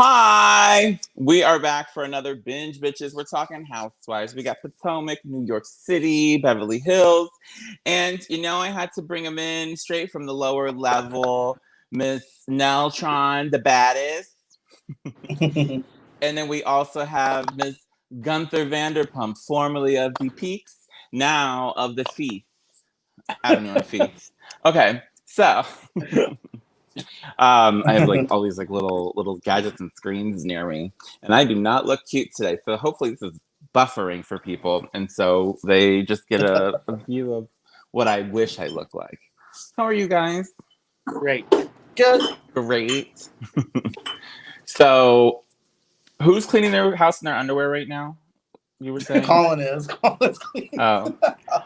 Hi, we are back for another binge, bitches. We're talking housewives. We got Potomac, New York City, Beverly Hills, and I had to bring them in straight from the lower level. Miss Neltron, the baddest, and then we also have Miss Gunther Vanderpump, formerly of the Peaks, now of the Feast. I don't know what Feast. Okay, so. I have like all these like little gadgets and screens near me, and I do not look cute today. So hopefully this is buffering for people, and so they just get a view of what I wish I looked like. How are you guys? Great. Good. Great. So, who's cleaning their house in their underwear right now? You were saying Colin is. Colin's cleaning. Oh,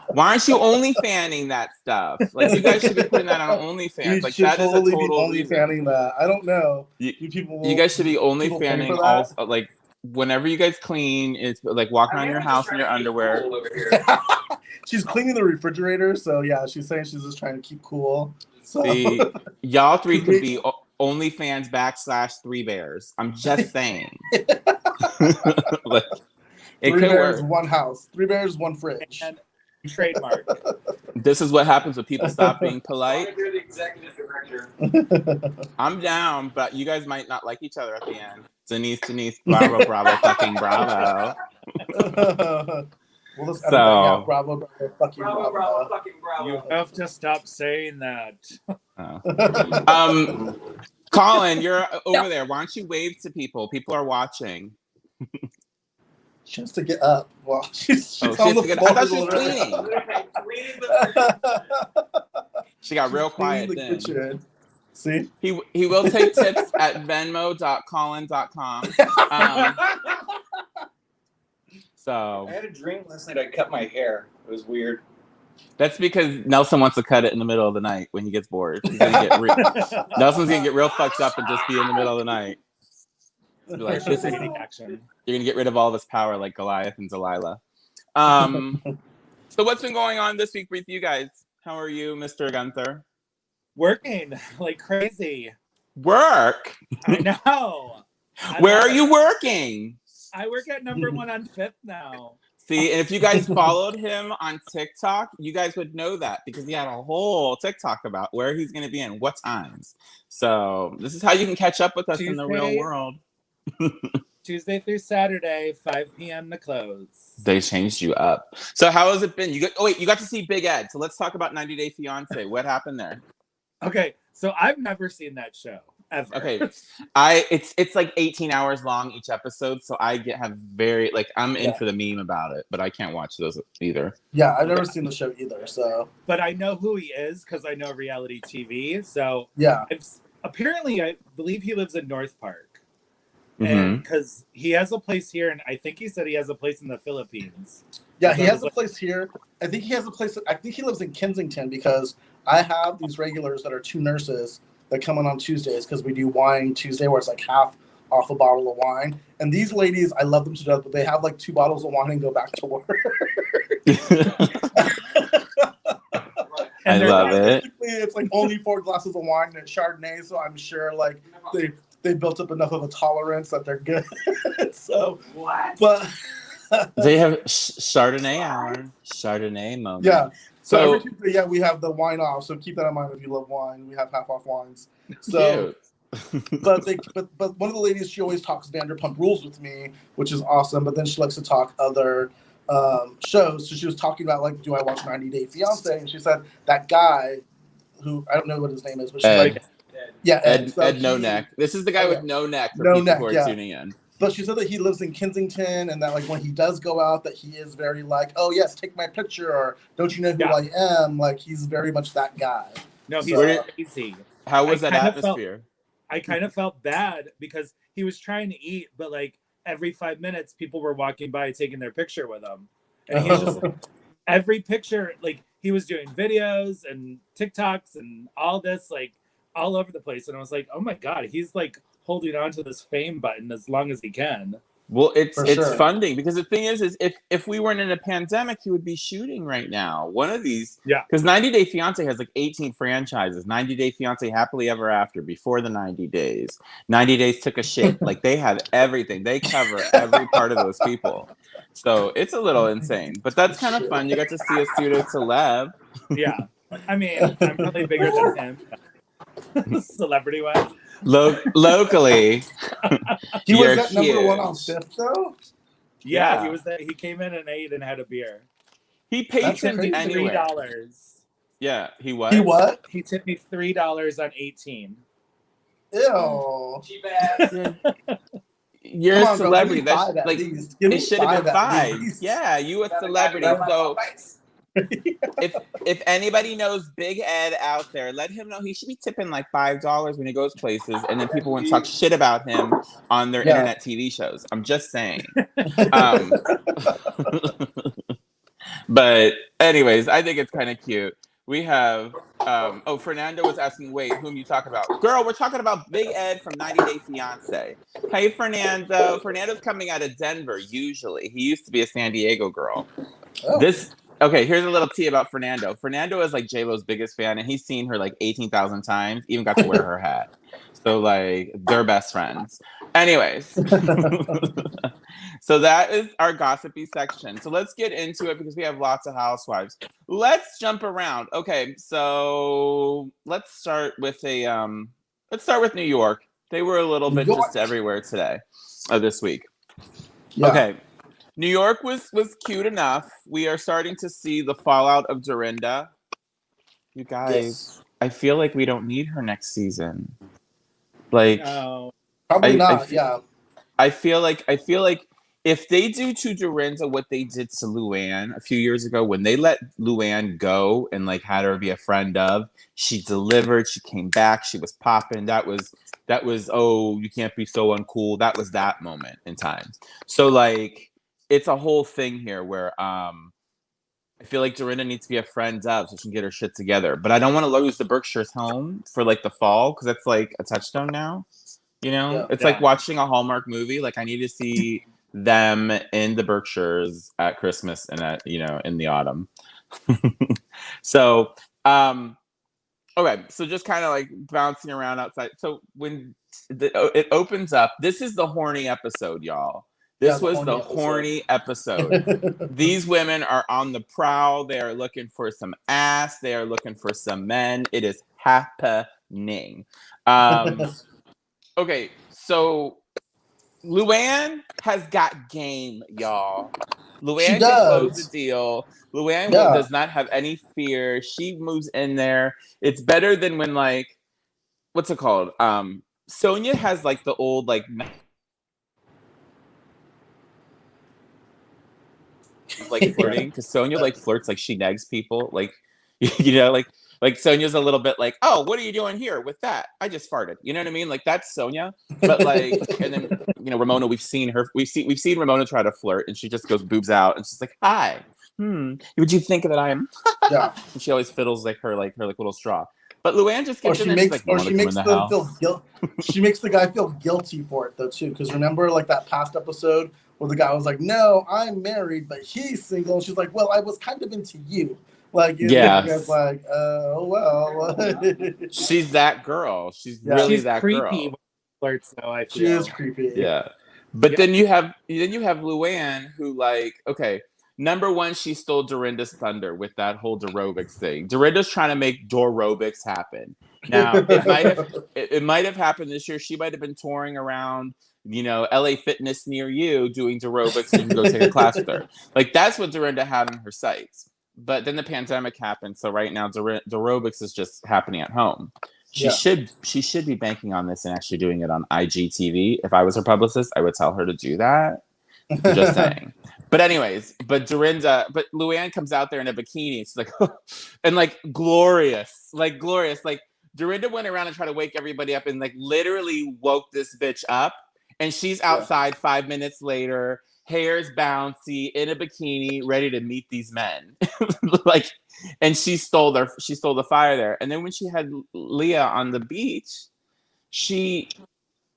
why aren't you only fanning that stuff? Like you guys should be putting that on OnlyFans. You like should that totally is a total be only fanning that. I don't know. You guys should be only fanning all like whenever you guys clean. It's like walking around your house in your underwear. Cool over here. She's cleaning the refrigerator, so yeah, she's saying she's just trying to keep cool. So. See, y'all three could be OnlyFans / 3 Bears. I'm just saying. Like, it 3 could bears, work. 1 house. 3 bears, 1 fridge. And trademark. This is what happens when people stop being polite. You're the executive director. I'm down, but you guys might not like each other at the end. Denise, bravo, fucking bravo. Well, So, bravo, fucking bravo. Fucking bravo. You have to stop saying that. Colin, you're over there. Why don't you wave to people? People are watching. She has to get up. Well, she's on the floor. I thought she was cleaning. She got real quiet then. Kitchen. See? He will take tips at venmo.colin.com. So I had a dream last night. I cut my hair. It was weird. that's because Nelson wants to cut it in the middle of the night when he gets bored. Nelson's gonna get real fucked up and just be in the middle of the night. Be like, this is action. You're gonna get rid of all this power like Goliath and Delilah. So what's been going on this week with you guys? How are you, Mr. Gunther? Working like crazy. Work? I know. Where are you working? I work at #1 on 5th now. See, and if you guys followed him on TikTok, you guys would know that because he had a whole TikTok about where he's going to be and what times. So this is how you can catch up with us in the real world. Tuesday through Saturday, 5 p.m. to close. They changed you up. So how has it been? You got to see Big Ed. So let's talk about 90 Day Fiance. What happened there? Okay, so I've never seen that show ever. Okay, it's like 18 hours long each episode, so I'm in for the meme about it, but I can't watch those either. Yeah, I've never seen the show either. So, but I know who he is because I know reality TV. So yeah, apparently I believe he lives in North Park, Mm-hmm. and because he has a place here, and I think he said he has a place in the Philippines. Yeah, he has a place here. I think he has a place. I think he lives in Kensington because I have these regulars that are 2 nurses that come in on Tuesdays because we do Wine Tuesday where it's like half off a bottle of wine. And these ladies, I love them to death, but they have like 2 bottles of wine and go back to work. I love it. It's like only 4 glasses of wine and it's Chardonnay, so I'm sure like they built up enough of a tolerance that they're good. So what? But they have Chardonnay hour, Chardonnay moment. Yeah. So So every Tuesday, we have the wine off. So keep that in mind if you love wine. We have half off wines. So, but one of the ladies, she always talks Vanderpump Rules with me, which is awesome. But then she likes to talk other shows. So she was talking about like, do I watch 90 Day Fiance? And she said that guy, who I don't know what his name is, but she's Ed. like, yeah, Ed So No Neck. This is the guy with no neck for No people neck, who are yeah. tuning in. But she said that he lives in Kensington and that like when he does go out that he is very like, oh yes, take my picture, or don't you know who I am? Like he's very much that guy. No, he's crazy. How was that atmosphere? I kind of felt bad because he was trying to eat, but like every 5 minutes people were walking by taking their picture with him. And he's just every picture, like he was doing videos and TikToks and all this like all over the place. And I was like, oh my God, he's like holding on to this fame button as long as he can. Well, it's sure. funding, because the thing is if we weren't in a pandemic, he would be shooting right now. One of these, because 90 Day Fiance has like 18 franchises. 90 Day Fiance Happily Ever After, Before the 90 Days, 90 Days Took a Shit. Like they have everything. They cover every part of those people. So it's a little insane, but that's kind of fun. You got to see a pseudo celeb. Yeah, I mean, I'm probably bigger than him, celebrity wise. Locally, he was at number one on Fifth, though. Yeah, he was there. He came in and ate and had a beer. He paid him anyway. $3. Yeah, he was. He what? He tipped me $3 on 18. Ew. Cheap ass. You're a celebrity. That's like it should have been 5. Yeah, you a celebrity. So if anybody knows Big Ed out there, let him know he should be tipping like $5 when he goes places, and then people won't talk shit about him on their internet TV shows. I'm just saying. But anyways, I think it's kind of cute. We have Fernando was asking, wait, whom you talk about? Girl, we're talking about Big Ed from 90 Day Fiance. Hey, Fernando. Fernando's coming out of Denver, usually. He used to be a San Diego girl. Okay, here's a little tea about Fernando. Fernando is like J-Lo's biggest fan, and he's seen her like 18,000 times, even got to wear her hat. So like, they're best friends. Anyways. So that is our gossipy section. So let's get into it because we have lots of housewives. Let's jump around. Okay, so let's start with New York. They were a little bit just everywhere today, this week. Yeah. Okay. New York was cute enough. We are starting to see the fallout of Dorinda. You guys, I feel like we don't need her next season. Like, probably not. I feel like if they do to Dorinda what they did to Luann a few years ago, when they let Luann go and like had her be a friend of, she delivered, she came back, she was popping. That was, oh, you can't be so uncool. That was that moment in time. So like, it's a whole thing here where I feel like Dorinda needs to be a friend of so she can get her shit together. But I don't want to lose the Berkshires home for like the fall because that's like a touchstone now. You know, it's like watching a Hallmark movie. Like I need to see them in the Berkshires at Christmas and at, in the autumn. So, okay. So just kind of like bouncing around outside. So when it opens up, this is the horny episode, y'all. This was the horny episode. These women are on the prowl. They are looking for some ass. They are looking for some men. It is happening. Okay, so Luann has got game, y'all. Luann can close the deal. Luann does not have any fear. She moves in there. It's better than when like, what's it called? Sonia has like the old like flirting, because Sonia like flirts like she nags people, like like Sonia's a little bit like, oh, what are you doing here with that? I just farted. You know what I mean? Like that's Sonia. But like, and then Ramona, we've seen seen Ramona try to flirt, and she just goes boobs out, and she's like, hi. Would you think that I am? And she always fiddles like her little straw. But Luann just gets in there, she makes the guy feel guilty for it though too. Because remember like that past episode where the guy was like, no, I'm married, but he's single. And she's like, well, I was kind of into you. Like, guy's like, oh, well. She's that girl. She's really that creepy girl. Flirts, though, I feel. She is creepy. Yeah. But then you have Luann who like, okay, number one, she stole Dorinda's thunder with that whole Dorobics thing. Dorinda's trying to make Dorobics happen. Now, it might have happened this year. She might have been touring around, LA Fitness near you doing Dorobics, and you can go take a class with her. Like that's what Dorinda had in her sights. But then the pandemic happened, so right now Dorobics is just happening at home. She should be banking on this and actually doing it on IGTV. If I was her publicist, I would tell her to do that. Just saying. But anyways, Luann comes out there in a bikini. It's like, and like glorious. Like Dorinda went around and tried to wake everybody up and like literally woke this bitch up. And she's outside 5 minutes later, hair's bouncy, in a bikini, ready to meet these men. Like, and she stole the fire there. And then when she had Leah on the beach, she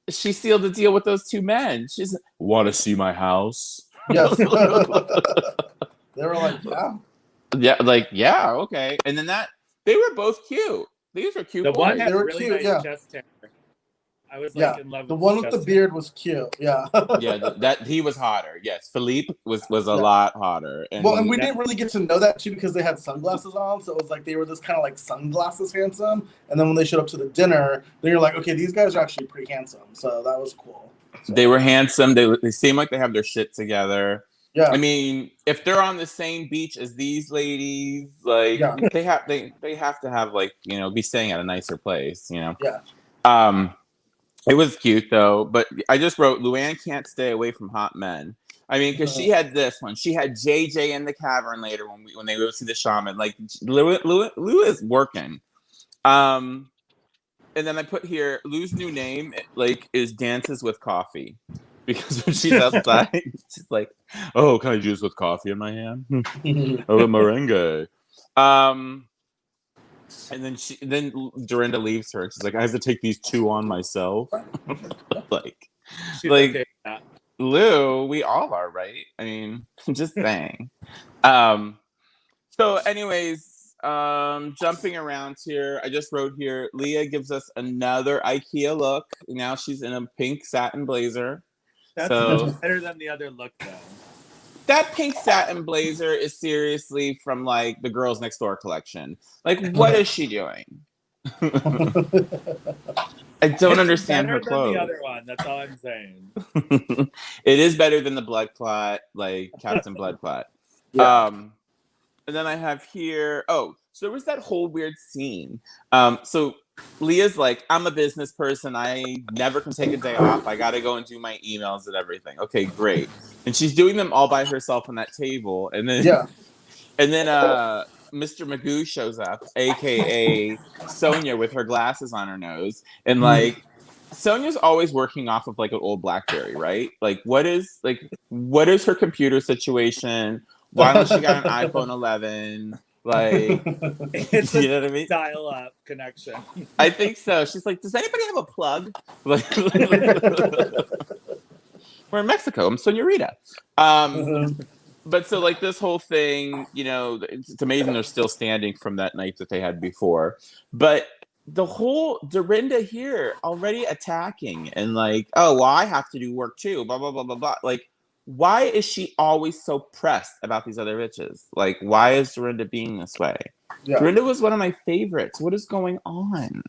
she sealed the deal with those two men. She's like, want to see my house? Yes. They were like, yeah, okay. And then they were both cute. These were cute The boys. one had They were really cute, nice chest hair. I was like in love the with one with the chest beard was cute. Yeah. Yeah, that he was hotter. Yes, Philippe was a lot hotter. And and we didn't really get to know that too because they had sunglasses on, so it was like they were this kind of like sunglasses handsome. And then when they showed up to the dinner, then you're like, okay, these guys are actually pretty handsome. So that was cool. So, they were handsome. They seem like they have their shit together. yeah. I mean, if they're on the same beach as these ladies, like they have to have like, you know, be staying at a nicer place, you know. Yeah. It was cute though, but I just wrote Luann can't stay away from hot men. I mean, because she had this one. She had JJ in the cavern later when they go see the shaman. Like Lou is working. And then I put here Lou's new name like is Dances with Coffee. Because when she's outside, she's like, "Oh, can I juice with coffee in my hand? Oh, a merengue." And then Dorinda leaves her. She's like, "I have to take these two on myself." like, okay, yeah. Lou, we all are, right? I mean, just saying. So, anyways, jumping around here, I just wrote here. Leah gives us another IKEA look. Now she's in a pink satin blazer. That's better than the other look, though. That pink satin blazer is seriously from like the Girls Next Door collection. Like, what is she doing? I don't understand her clothes. Better than the other one. That's all I'm saying. It is better than the blood clot, like Captain Blood Clot. Yeah. And then I have here. Oh, so there was that whole weird scene. So Leah's like, I'm a business person. I never can take a day off. I got to go and do my emails and everything. Okay, great. And she's doing them all by herself on that table. And then, Mr. Magoo shows up, aka Sonia, with her glasses on her nose, and like Sonia's always working off of like an old BlackBerry, right? Like, what is her computer situation? Why don't she got an iPhone 11? Like, it's you know what I mean? Dial-up connection. I think so. She's like, does anybody have a plug? Like, we're in Mexico. I'm Señorita. But so like this whole thing, you know, it's amazing they're still standing from that night that they had before. But the whole Dorinda here already attacking and like, oh, well, I have to do work too, blah, blah, blah, blah, blah. Like, why is she always so pressed about these other bitches? Like, why is Dorinda being this way? Yeah. Dorinda was one of my favorites. What is going on?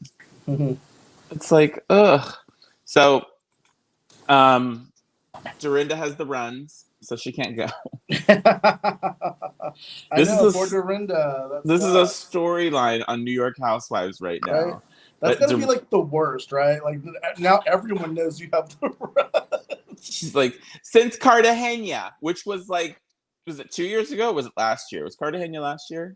It's like, ugh. So, Dorinda has the runs, so she can't go. This is Dorinda. This is a storyline on New York Housewives right now. Right? That's gonna be like the worst, right? Like now everyone knows you have the runs. She's like, since Cartagena, which was like, was it 2 years ago? Or was it last year? Was Cartagena last year?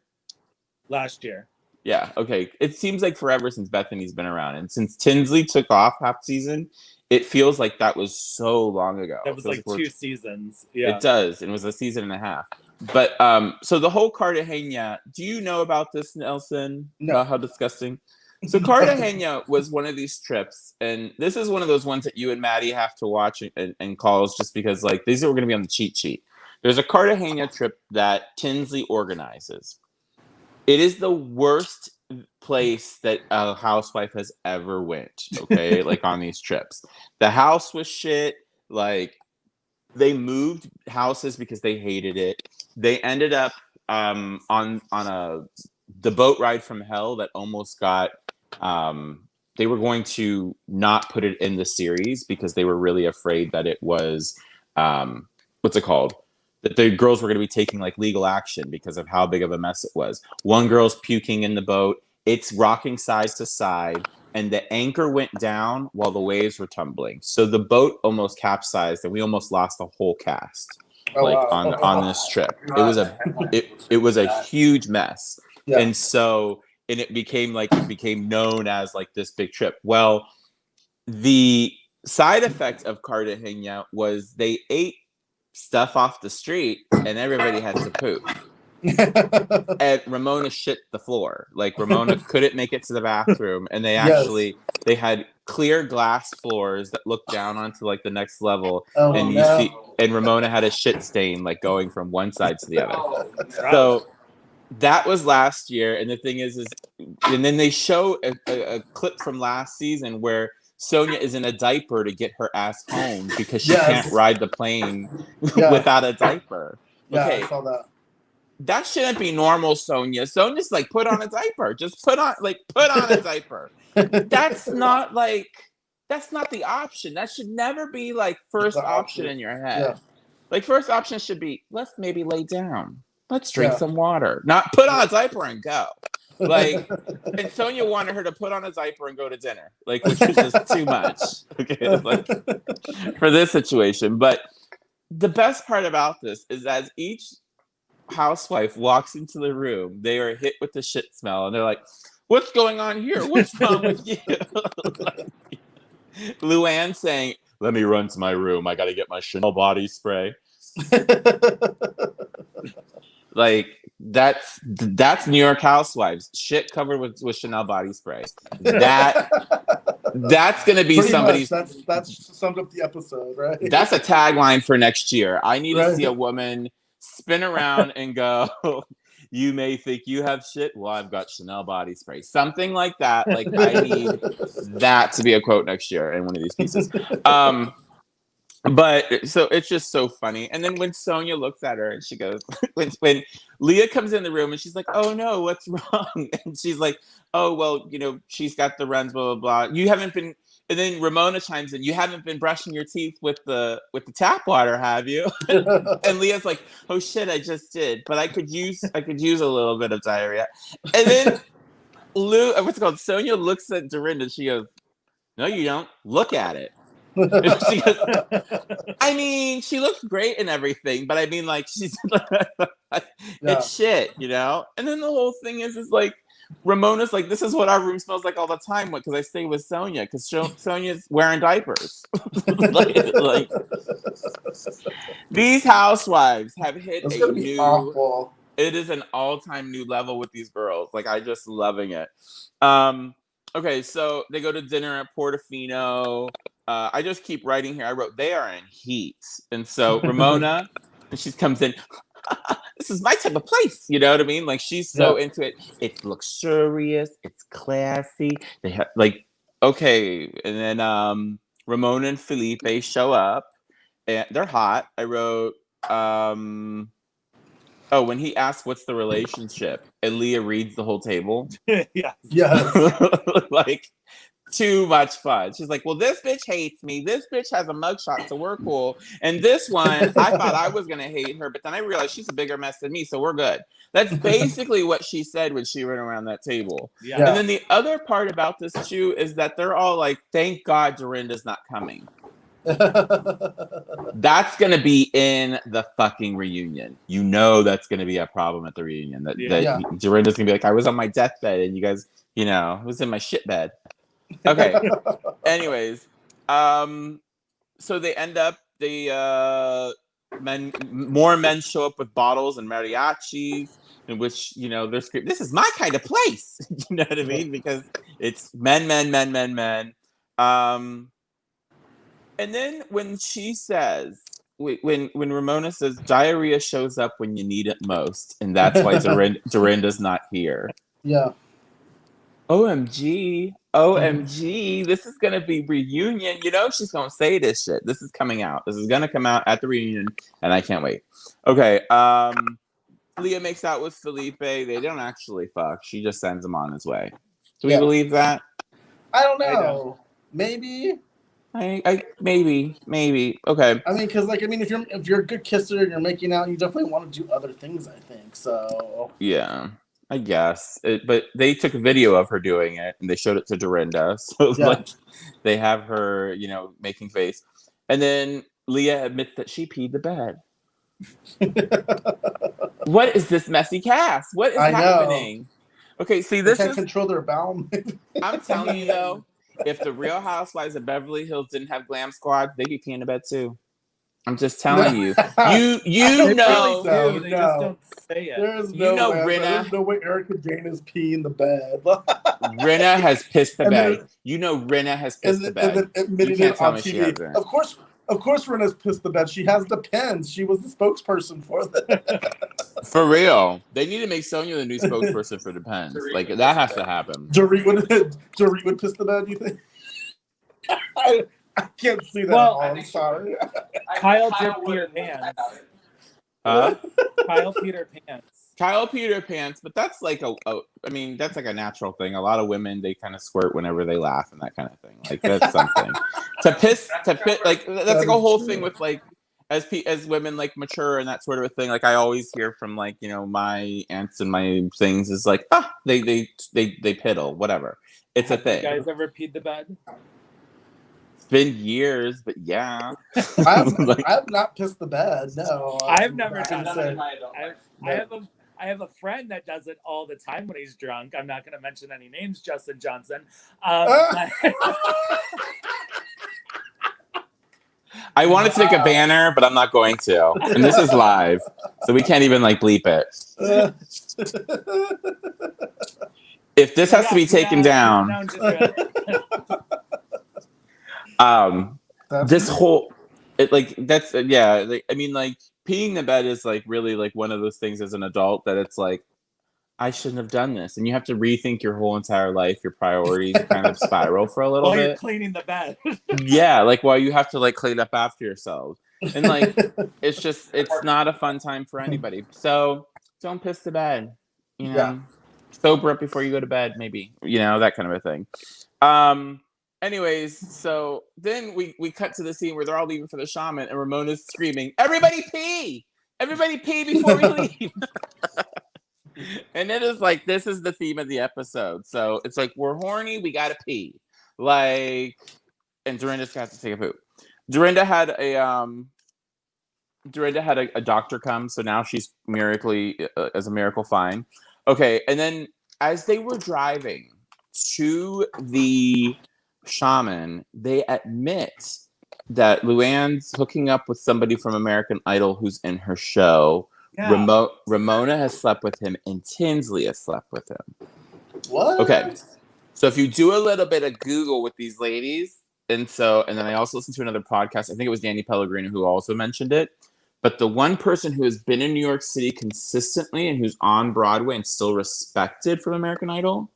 Last year. Yeah. Okay. It seems like forever since Bethany's been around, and since Tinsley took off half season, it feels like that was so long ago. That was like 2 seasons. Yeah. It does. It was a season and a half. But so the whole Cartagena, do you know about this, Nelson? No. About how disgusting? So Cartagena was one of these trips, and this is one of those ones that you and Maddie have to watch and calls just because like these are going to be on the cheat sheet. There's a Cartagena trip that Tinsley organizes. It is the worst place that a housewife has ever went, okay? Like on these trips. The house was shit. Like they moved houses because they hated it. They ended up on the boat ride from hell that almost got they were going to not put it in the series because they were really afraid that it was what's it called? That the girls were going to be taking like legal action because of how big of a mess it was. One girl's puking in the boat. It's rocking side to side, and the anchor went down while the waves were tumbling. So the boat almost capsized, and we almost lost the whole cast on this trip. It was a huge mess, and so it became known as like this big trip. Well, the side effect of Cartagena was they ate stuff off the street, and everybody had to poop. And Ramona shit the floor. Like Ramona couldn't make it to the bathroom, and they had clear glass floors that look down onto like the next level, Oh, and you see, and Ramona had a shit stain like going from one side to the other. So that was last year, and the thing is, and then they show a clip from last season where Sonia is in a diaper to get her ass home because she can't ride the plane without a diaper. Yeah, Okay. I saw that. That shouldn't be normal, Sonia. Sonia's like, put on a diaper. Just put on a diaper. That's not the option. That should never be like first option in your head. Yeah. Like first option should be, let's maybe lay down. Let's drink some water. Not put on a diaper and go. Like, and Sonia wanted her to put on a diaper and go to dinner. Like, which was just too much. Okay, like for this situation. But the best part about this is as each housewife walks into the room, they are hit with the shit smell, and they're like, "What's going on here? What's wrong with you?" Like, Luann saying, "Let me run to my room. I got to get my Chanel body spray." Like that's New York Housewives. Shit covered with Chanel body spray. That's gonna be somebody's. That's summed up the episode, right? That's a tagline for next year. I need to see a woman spin around and go, "You may think you have shit. Well, I've got Chanel body spray." Something like that. Like I need that to be a quote next year in one of these pieces. But so it's just so funny. And then when Sonia looks at her and she goes, when Leah comes in the room and she's like, "Oh no, what's wrong?" And she's like, "Oh, well, she's got the runs, blah, blah, blah. You haven't been," and then Ramona chimes in, "You haven't been brushing your teeth with the tap water, have you?" And Leah's like, "Oh shit, I just did, but I could use a little bit of diarrhea." And then Sonia looks at Dorinda and she goes, "No, you don't. Look at it." She goes, I mean, she looks great and everything, but I mean, like, she's it's shit, And then the whole thing is like, Ramona's like, "This is what our room smells like all the time." Because I stay with Sonia, because Sonia's wearing diapers. like, these housewives have hit awful. It is an all-time new level with these girls. Like, I just loving it. Okay, so they go to dinner at Portofino. I just keep writing here. I wrote, they are in heat. And so Ramona, and she comes in, "This is my type of place." You know what I mean? Like, she's so into it. It's luxurious. It's classy. They have okay. And then Ramona and Felipe show up, and they're hot. I wrote, when he asks what's the relationship, and Leah reads the whole table. Yeah. Like, too much fun. She's like, "Well, this bitch hates me. This bitch has a mugshot, so we're cool. And this one, I thought I was gonna hate her, but then I realized she's a bigger mess than me, so we're good." That's basically what she said when she ran around that table. Yeah. And then the other part about this too is that they're all like, "Thank God Dorinda's not coming." That's gonna be in the fucking reunion. That's gonna be a problem at the reunion. That Dorinda's gonna be like, "I was on my deathbed, and you guys, I was in my shit bed." Okay. Anyways, so they end up. More men show up with bottles and mariachis, in which they're screaming, "This is my kind of place." You know what I mean? Because it's men. And then when she says, when Ramona says, "Diarrhea shows up when you need it most, and that's why Dorinda's not here." Yeah. OMG, this is going to be reunion. She's going to say this shit. This is coming out. This is going to come out at the reunion, and I can't wait. Okay, Leah makes out with Felipe. They don't actually fuck. She just sends him on his way. Do we believe that? I don't know. Maybe. Maybe. Okay. I mean, because if you're a good kisser and you're making out, you definitely want to do other things, I think. So. Yeah. I guess, but they took a video of her doing it and they showed it to Dorinda. So they have her, making face, and then Leah admits that she peed the bed. What is this messy cast? What is happening? Okay, see, this can't control their bowel. I'm telling you though, if the Real Housewives of Beverly Hills didn't have glam squads, they'd be peeing in the bed too. I'm just telling you. You know. They just don't say it. There's no way. Rinna. There's no way Erica Jane is peeing the bed. Rinna has pissed the bed. You know, Rinna has pissed the And bed. then You admitted can't it tell on me she TV. hasn't. Of course, Rena's pissed the bed. She has the pens. She was the spokesperson for that. For real. They need to make Sonia the new spokesperson for the Pens. Like, that has to happen. Dorit would piss the bed, you think? I can't see that at Well, all. I'm sorry. Kyle did Peter Pants. Huh? Kyle Peter Pants. Kyle Peter Pants, but that's like I mean, that's like a natural thing. A lot of women, they kind of squirt whenever they laugh and that kind of thing. Like, that's something. to piss, like, that's like a whole thing with, like, as women, like, mature and that sort of a thing. Like, I always hear from, like, you know, my aunts and my things is like, they piddle, whatever. It's a thing. You guys ever peed the bed? It's been years, but yeah. I have not pissed the bed. No, I've never done it. I have a friend that does it all the time when he's drunk. I'm not going to mention any names, Justin Johnson. I wanted to make a banner, but I'm not going to. And this is live, so we can't even, like, bleep it. If this has to be taken down, this whole, that's, yeah. Like, I mean, like, peeing the bed is, like, really, like, one of those things as an adult that it's like, I shouldn't have done this. And you have to rethink your whole entire life, your priorities kind of spiral for a little while bit. You're cleaning the bed. Yeah, like, while you have to, like, clean up after yourself. And, like, it's not a fun time for anybody. So don't piss the bed. You know? Yeah. Sober up before you go to bed, maybe. You know, that kind of a thing. Anyways, so then we cut to the scene where they're all leaving for the shaman and Ramona's screaming, "Everybody pee! Everybody pee before we leave!" And it is like, this is the theme of the episode. So it's like, we're horny, we gotta pee. Like, and Dorinda's got to take a poop. Dorinda had a doctor come, so now she's as a miracle fine. Okay, and then as they were driving to the shaman, they admit that Luann's hooking up with somebody from American Idol who's in her show. Yeah. Ramona has slept with him, and Tinsley has slept with him. What? Okay, so if you do a little bit of Google with these ladies, and then I also listened to another podcast. I think it was Danny Pellegrino who also mentioned it. But the one person who has been in New York City consistently and who's on Broadway and still respected from American Idol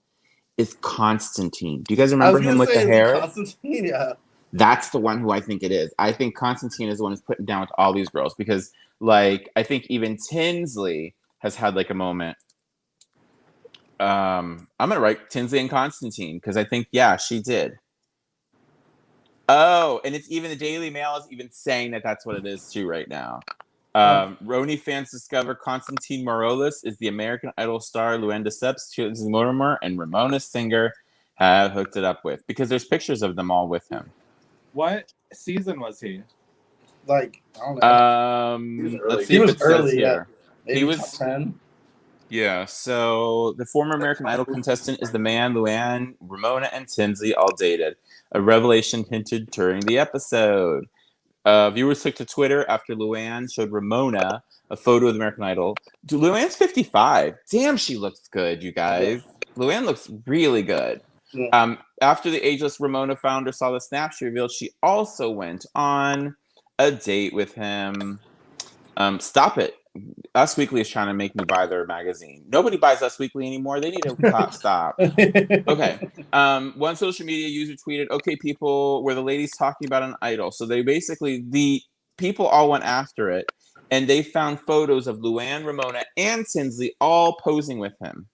is Constantine. Do you guys remember him with the hair? Constantine, yeah. That's the one who I think it is. I think Constantine is the one who's putting down with all these girls because, like, I think even Tinsley has had, like, a moment. I'm going to write Tinsley and Constantine because I think, yeah, she did. Oh, and it's even the Daily Mail is even saying that that's what it is too right now. RHONY fans discover Constantine Morales is the American Idol star Luann Lesseps, Tinsley Mortimer, and Ramona Singer have hooked it up with because there's pictures of them all with him. What season was he? Like, I don't know. Let's see if it says here. Maybe he was top 10. Yeah, so the former American Idol contestant is the man Luann, Ramona, and Tinsley all dated. A revelation hinted during the episode. Viewers took to Twitter after Luann showed Ramona a photo of the American Idol. Luann's 55. Damn, she looks good, you guys. Luann looks really good. Yeah. After the ageless Ramona founder saw the snap, she revealed she also went on a date with him. Stop it. Us Weekly is trying to make me buy their magazine. Nobody buys Us Weekly anymore. They need to stop. Okay. One social media user tweeted, "Okay, people, were the ladies talking about an idol?" So they basically, the people all went after it, and they found photos of Luann, Ramona, and Tinsley all posing with him.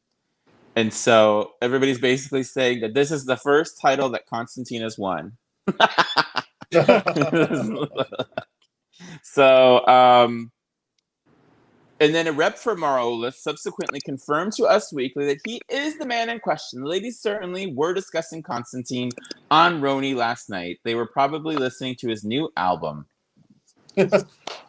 And so everybody's basically saying that this is the first title that Constantine has won. So, and then a rep for Morales subsequently confirmed to Us Weekly that he is the man in question. The ladies certainly were discussing Constantine on RHONY last night. They were probably listening to his new album. He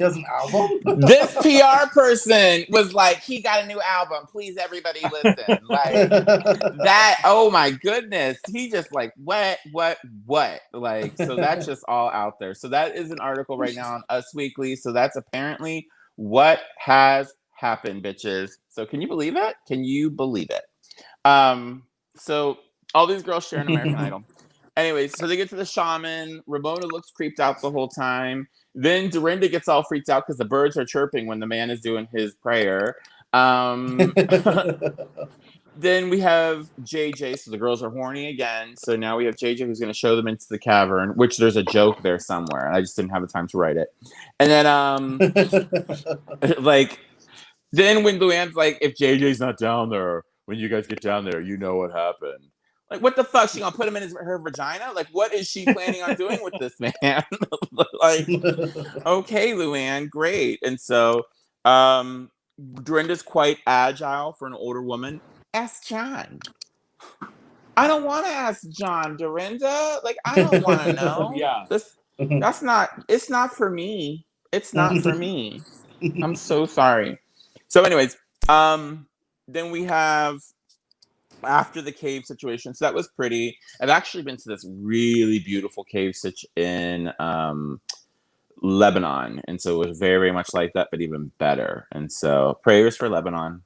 has an album? This PR person was like, he got a new album. Please, everybody listen. Like, that, oh my goodness. He just like, what? Like, so that's just all out there. So that is an article right now on Us Weekly. So that's apparently what has happened, bitches. So can you believe it? Can you believe it? So all these girls share an American Idol. Anyways, so they get to the shaman. Ramona looks creeped out the whole time. Then Dorinda gets all freaked out because the birds are chirping when the man is doing his prayer. Then we have JJ, so the girls are horny again. So now we have JJ who's going to show them into the cavern, which there's a joke there somewhere. And I just didn't have the time to write it. And then, then when Luann's like, if JJ's not down there, when you guys get down there, you know what happened. Like, what the fuck? She gonna put him in her vagina? Like, what is she planning on doing with this man? Like, okay, Luann, great. And so, Dorinda's quite agile for an older woman. Ask John. I don't want to ask John, Dorinda. Like, I don't want to know. Yeah. It's not for me. It's not for me. I'm so sorry. So anyways, then we have after the cave situation. So that was pretty. I've actually been to this really beautiful cave in Lebanon. And so it was very, very much like that, but even better. And so prayers for Lebanon.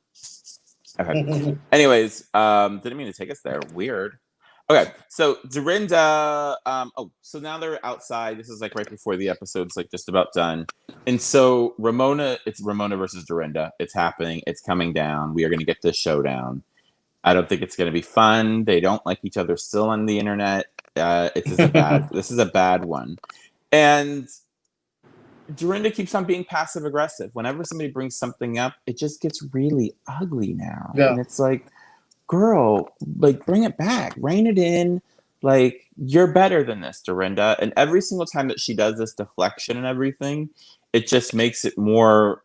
Okay. Anyways, didn't mean to take us there. Weird. Okay, so Dorinda. So now they're outside. This is like right before the episode's like just about done. And so it's Ramona versus Dorinda. It's happening. It's coming down. We are going to get this showdown. I don't think it's going to be fun. They don't like each other still on the internet. This is a bad one. And Dorinda keeps on being passive aggressive. Whenever somebody brings something up, it just gets really ugly now. Yeah. And it's like, girl, like, bring it back, rein it in. Like, you're better than this, Dorinda. And every single time that she does this deflection and everything, it just makes it more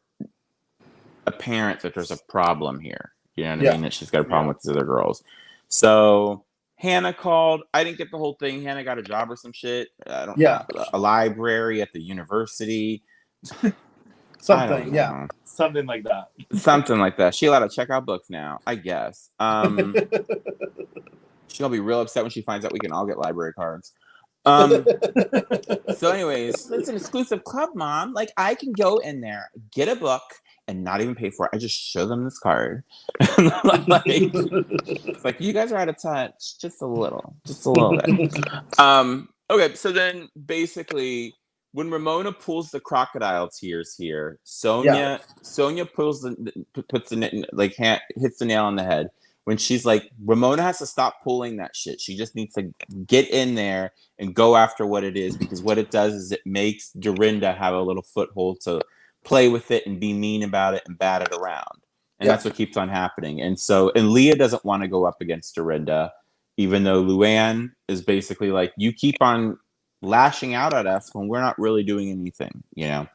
apparent that there's a problem here. You know what I mean? That she's got a problem with these other girls. So Hannah called. I didn't get the whole thing. Hannah got a job or some shit. I don't know. A library at the university. Something like that. Something like that. She allowed to check out books now, I guess. She'll be real upset when she finds out we can all get library cards. So anyways, it's an exclusive club, Mom. Like, I can go in there, get a book, and not even pay for it. I just show them this card. It's like, you guys are out of touch. Just a little bit. Okay, so then basically, when Ramona pulls the crocodile tears here, Sonia puts hits the nail on the head when she's like, Ramona has to stop pulling that shit. She just needs to get in there and go after what it is, because what it does is it makes Dorinda have a little foothold to play with it and be mean about it and bat it around. And that's what keeps on happening. And Leah doesn't want to go up against Dorinda, even though Luann is basically like, you keep on lashing out at us when we're not really doing anything, you know?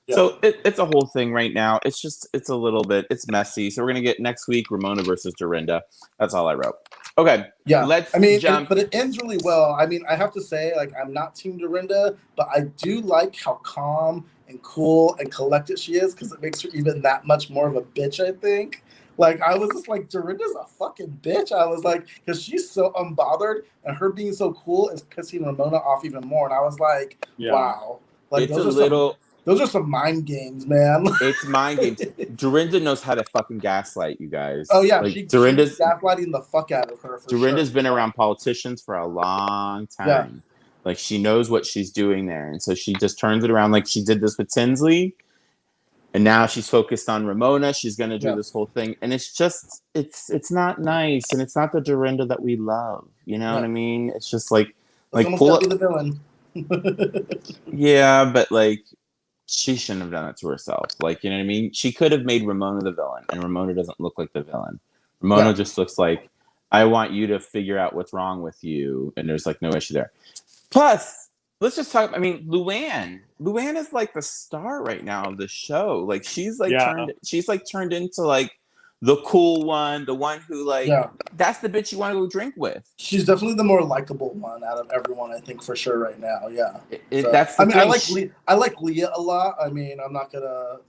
Yeah. So it's a whole thing right now. It's a little bit, it's messy. So we're going to get next week, Ramona versus Dorinda. That's all I wrote. Okay. Yeah. Let's jump. But it ends really well. I mean, I have to say, like, I'm not Team Dorinda, but I do like how calm and cool and collected she is, because it makes her even that much more of a bitch, I think. Like, I was just like, Dorinda's a fucking bitch. I was like, because she's so unbothered, and her being so cool is pissing Ramona off even more. And I was like, wow. Like, those are some mind games, man. It's mind games. Dorinda knows how to fucking gaslight, you guys. Oh, yeah. Like, she's gaslighting the fuck out of her. Dorinda's been around politicians for a long time. Yeah. Like, she knows what she's doing there. And so she just turns it around, like she did this with Tinsley. And now she's focused on Ramona. She's going to do this whole thing. And it's just, it's not nice. And it's not the Dorinda that we love. You know what I mean? It's just like pull up. Be the villain. Yeah, but like, she shouldn't have done it to herself. Like, you know what I mean? She could have made Ramona the villain. And Ramona doesn't look like the villain. Ramona just looks like, I want you to figure out what's wrong with you. And there's like no issue there. Plus, let's just talk. I mean, Luann is like the star right now of the show. Like, she's like turned into like the cool one, the one who that's the bitch you want to go drink with. She's definitely the more likable one out of everyone, I think, for sure right now. Yeah, I like Leah a lot. I mean, I'm not gonna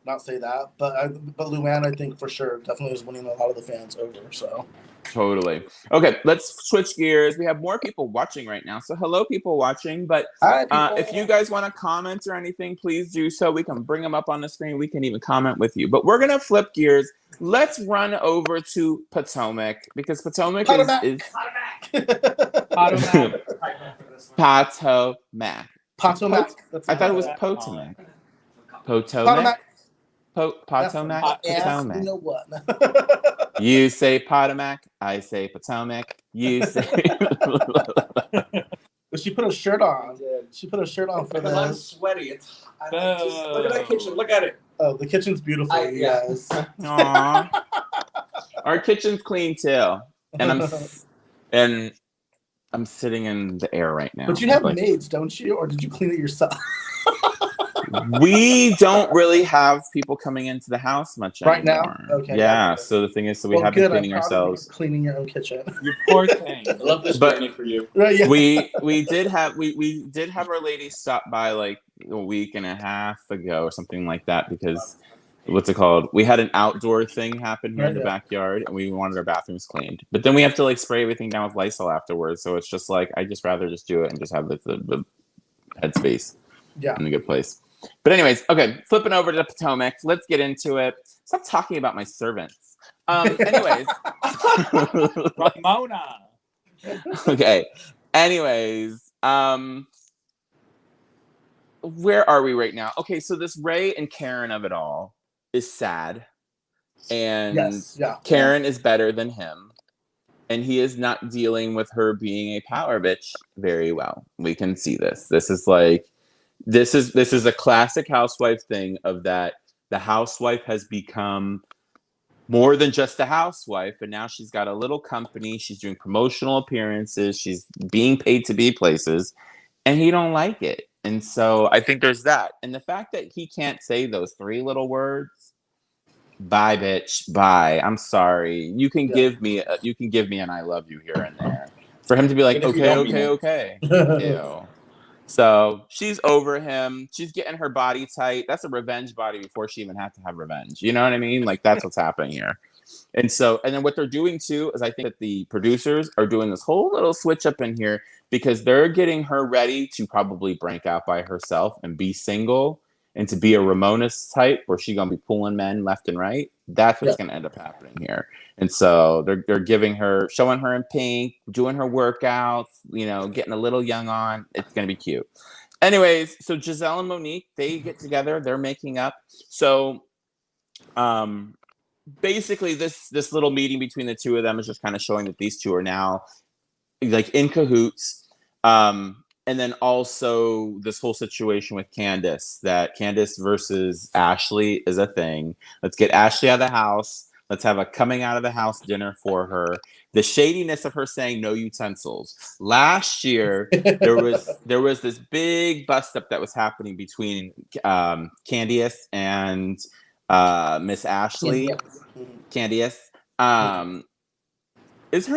not say that, but Luann, I think for sure, definitely is winning a lot of the fans over. So. Totally. Okay, let's switch gears. We have more people watching right now. So hello, people watching. But if you guys want to comment or anything, please do so. We can bring them up on the screen. We can even comment with you. But we're going to flip gears. Let's run over to Potomac, because Potomac is Potomac. Potomac. Potomac. I thought it was Potomac. Potomac. Potomac. You Potomac. know what? You say Potomac. I say Potomac. You say. But she put a shirt on. She put a shirt on for because I'm this. sweaty. Look at that kitchen. Look at it. Oh, the kitchen's beautiful, you guys. Aww. Our kitchen's clean too, and I'm sitting in the air right now. But you have maids, don't you? Or did you clean it yourself? We don't really have people coming into the house much right anymore. Now. Okay. Yeah. So the thing is, we have been cleaning ourselves. Cleaning your own kitchen. You poor thing. I love this journey for you. Right, yeah. We did have our lady stop by like a week and a half ago or something like that because what's it called? We had an outdoor thing happen here in the backyard and we wanted our bathrooms cleaned. But then we have to like spray everything down with Lysol afterwards. So it's just like I just rather just do it and just have the headspace in a good place. But anyways, okay, flipping over to Potomac. Let's get into it. Stop talking about my servants. Anyways. Ramona. Okay. Anyways, where are we right now? Okay, so this Ray and Karen of it all is sad. And Karen is better than him. And he is not dealing with her being a power bitch very well. We can see this. This is a classic housewife thing of that the housewife has become more than just a housewife, and now she's got a little company. She's doing promotional appearances. She's being paid to be places, and he don't like it. And so I think there's that. And the fact that he can't say those 3 little words, bye, bitch, bye. I'm sorry. You can give me an I love you here and there. For him to be like, okay. Ew. So she's over him. She's getting her body tight. That's a revenge body before she even had to have revenge. You know what I mean? Like that's what's happening here. And then what they're doing too is I think that the producers are doing this whole little switch up in here because they're getting her ready to probably break out by herself and be single and to be a Ramona's type where she's going to be pulling men left and right. That's what's going to end up happening here. And so they're showing her in pink, doing her workouts, getting a little young on. It's going to be cute. Anyways, so Gizelle and Monique, they get together. They're making up. So basically this little meeting between the two of them is just kind of showing that these two are now like in cahoots. And then also this whole situation with Candace, that Candace versus Ashley is a thing. Let's get Ashley out of the house. Let's have a coming out of the house dinner for her. The shadiness of her saying no utensils. Last year, there was this big bust up that was happening between Candace and Miss Ashley. Candace. Her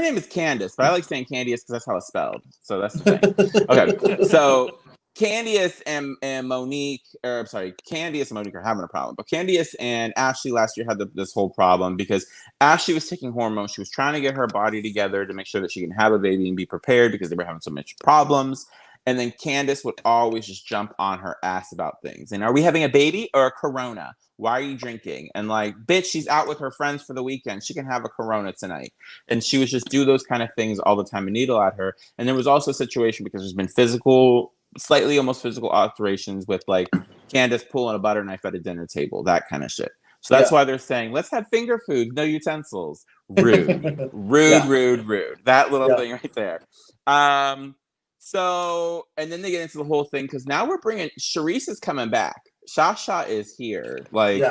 name is Candace, but I like saying Candace because that's how it's spelled. So that's the thing. Okay, so Candace and Monique, Candace and Monique are having a problem. But Candace and Ashley last year had this whole problem because Ashley was taking hormones. She was trying to get her body together to make sure that she can have a baby and be prepared because they were having so much problems. And then Candace would always just jump on her ass about things. And are we having a baby or a corona? Why are you drinking? And like, bitch, she's out with her friends for the weekend. She can have a corona tonight. And she would just do those kind of things all the time and needle at her. And there was also a situation because there's been slightly almost physical alterations with like Candace pulling a butter knife at a dinner table, that kind of shit. So that's why they're saying, let's have finger food, no utensils. Rude, rude. That little thing right there. So, and then they get into the whole thing because now we're bringing Charisse is coming back. Shasha is here. Like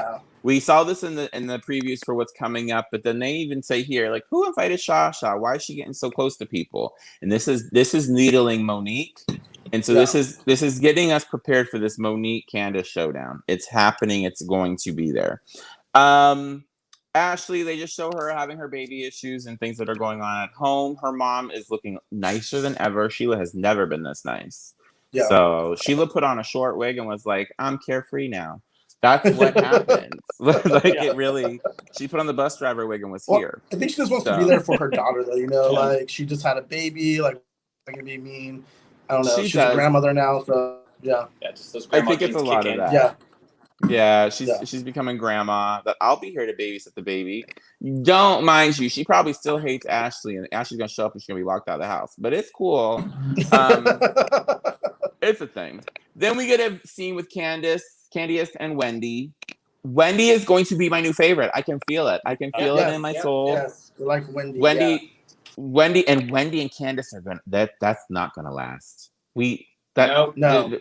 we saw this in the previews for what's coming up, but then they even say here, like, who invited Shasha? Why is she getting so close to people? And this is needling Monique. And so this is getting us prepared for this Monique Candace showdown. It's happening. It's going to be there. Ashley, they just show her having her baby issues and things that are going on at home. Her mom is looking nicer than ever. Sheila has never been this nice. Yeah. So Sheila put on a short wig and was like, I'm carefree now. That's what happened. It really, she put on the bus driver wig and was here. I think she just wants to be there for her daughter, though, like she just had a baby, like I can be mean. I don't know. She's a grandmother now, so yeah. Just those I think it's a lot of that. Yeah. Yeah, she's becoming grandma. That I'll be here to babysit the baby. Don't mind you. She probably still hates Ashley, and Ashley's gonna show up and she's gonna be locked out of the house. But it's cool. It's a thing. Then we get a scene with Candiace and Wendy. Wendy is going to be my new favorite. I can feel it. I can feel it in my soul. Yes, we like Wendy. Wendy and Candiace are gonna. That's not gonna last. No.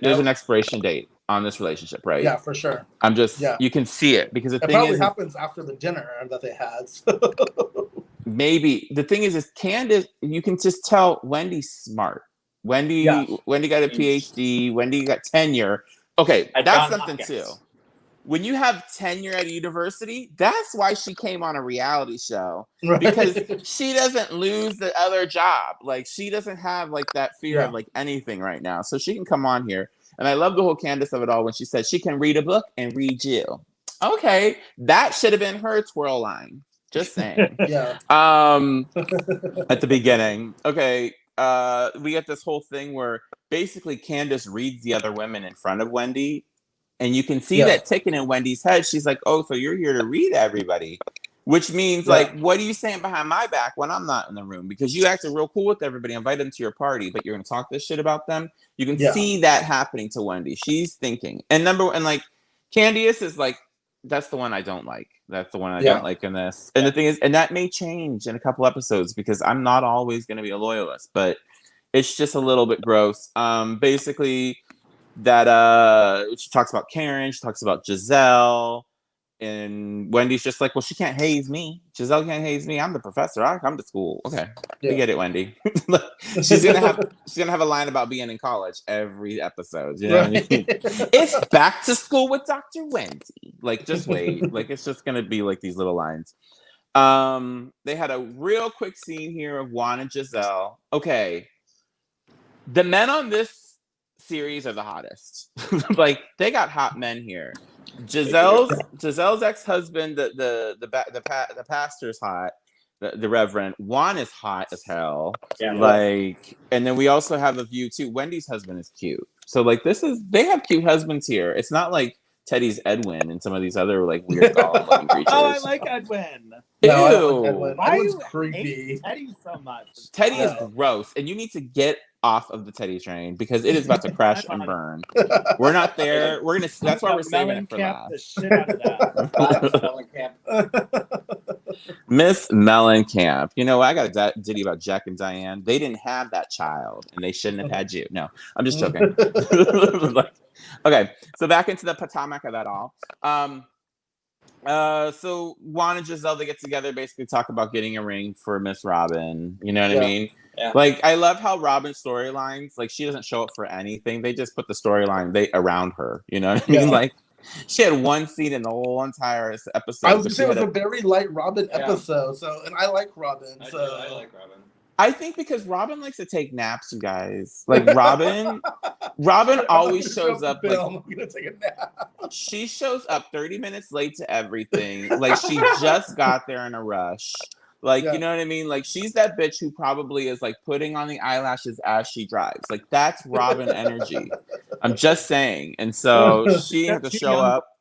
There's an expiration date on this relationship, right? Yeah, for sure. I'm just. Yeah. You can see it because the thing probably happens after the dinner that they had. Maybe the thing is Candiace. You can just tell Wendy's smart. Wendy got a PhD. Wendy got tenure. Okay, that's something too. When you have tenure at a university, that's why she came on a reality show. Right. Because she doesn't lose the other job. Like, she doesn't have, like, that fear of, like, anything right now. So she can come on here. And I love the whole Candiace of it all when she said she can read a book and read you. Okay, that should have been her twirl line. Just saying. Yeah. At the beginning. Okay, we get this whole thing where basically Candiace reads the other women in front of Wendy. And you can see that ticking in Wendy's head. She's like, oh, so you're here to read everybody. Which means, like, what are you saying behind my back when I'm not in the room? Because you acted real cool with everybody, invite them to your party, but you're going to talk this shit about them. You can see that happening to Wendy. She's thinking. And like, Candiace is like, that's the one I don't like. That's the one I don't like in this. And the thing is, and that may change in a couple episodes because I'm not always going to be a loyalist, but it's just a little bit gross. Basically... that she talks about Karen, she talks about Gizelle, and Wendy's just like, well, she can't haze me. Gizelle can't haze me. I'm the professor. I come to school. Okay, we get it, Wendy. she's gonna have a line about being in college every episode. You know what I mean? It's back to school with Dr. Wendy. Like, just wait. Like, it's just gonna be like these little lines. They had a real quick scene here of Juan and Gizelle. Okay, the men on this series are the hottest. Like, they got hot men here. Giselle's ex-husband, the pastor's hot. The Reverend Juan is hot as hell. Yeah, like, and then we also have a view too. Wendy's husband is cute. So like, they have cute husbands here. It's not like Teddy's Edwin and some of these other like weird golem-looking creatures. Oh, I like Edwin. Ew. No, I don't like Edwin. Why Edwin's you creepy. hate Teddy so much? Teddy is gross, and you need to get off of the Teddy train because it is about to crash and burn. We're not there. We're gonna. That's why we're saving it for last. The shit out of that. Miss Mellencamp. You know, I got a ditty about Jack and Diane. They didn't have that child, and they shouldn't have had you. No, I'm just joking. Okay, so back into the Potomac of that all. So Juan and Gizelle, they get together, basically talk about getting a ring for Miss Robin. You know what I mean? Yeah. Like, I love how Robin's storylines, like, she doesn't show up for anything. They just put the storyline around her. You know what I mean? Like, she had one scene in the whole entire episode. I was gonna say it was a very light Robin episode. So, and I like Robin. I like Robin. I think because Robin likes to take naps, you guys. Like, Robin always shows up. Like, I'm gonna take a nap. She shows up 30 minutes late to everything. Like, she just got there in a rush. Like, you know what I mean? Like, she's that bitch who probably is, like, putting on the eyelashes as she drives. Like, that's Robin energy. I'm just saying. And so she had to show up.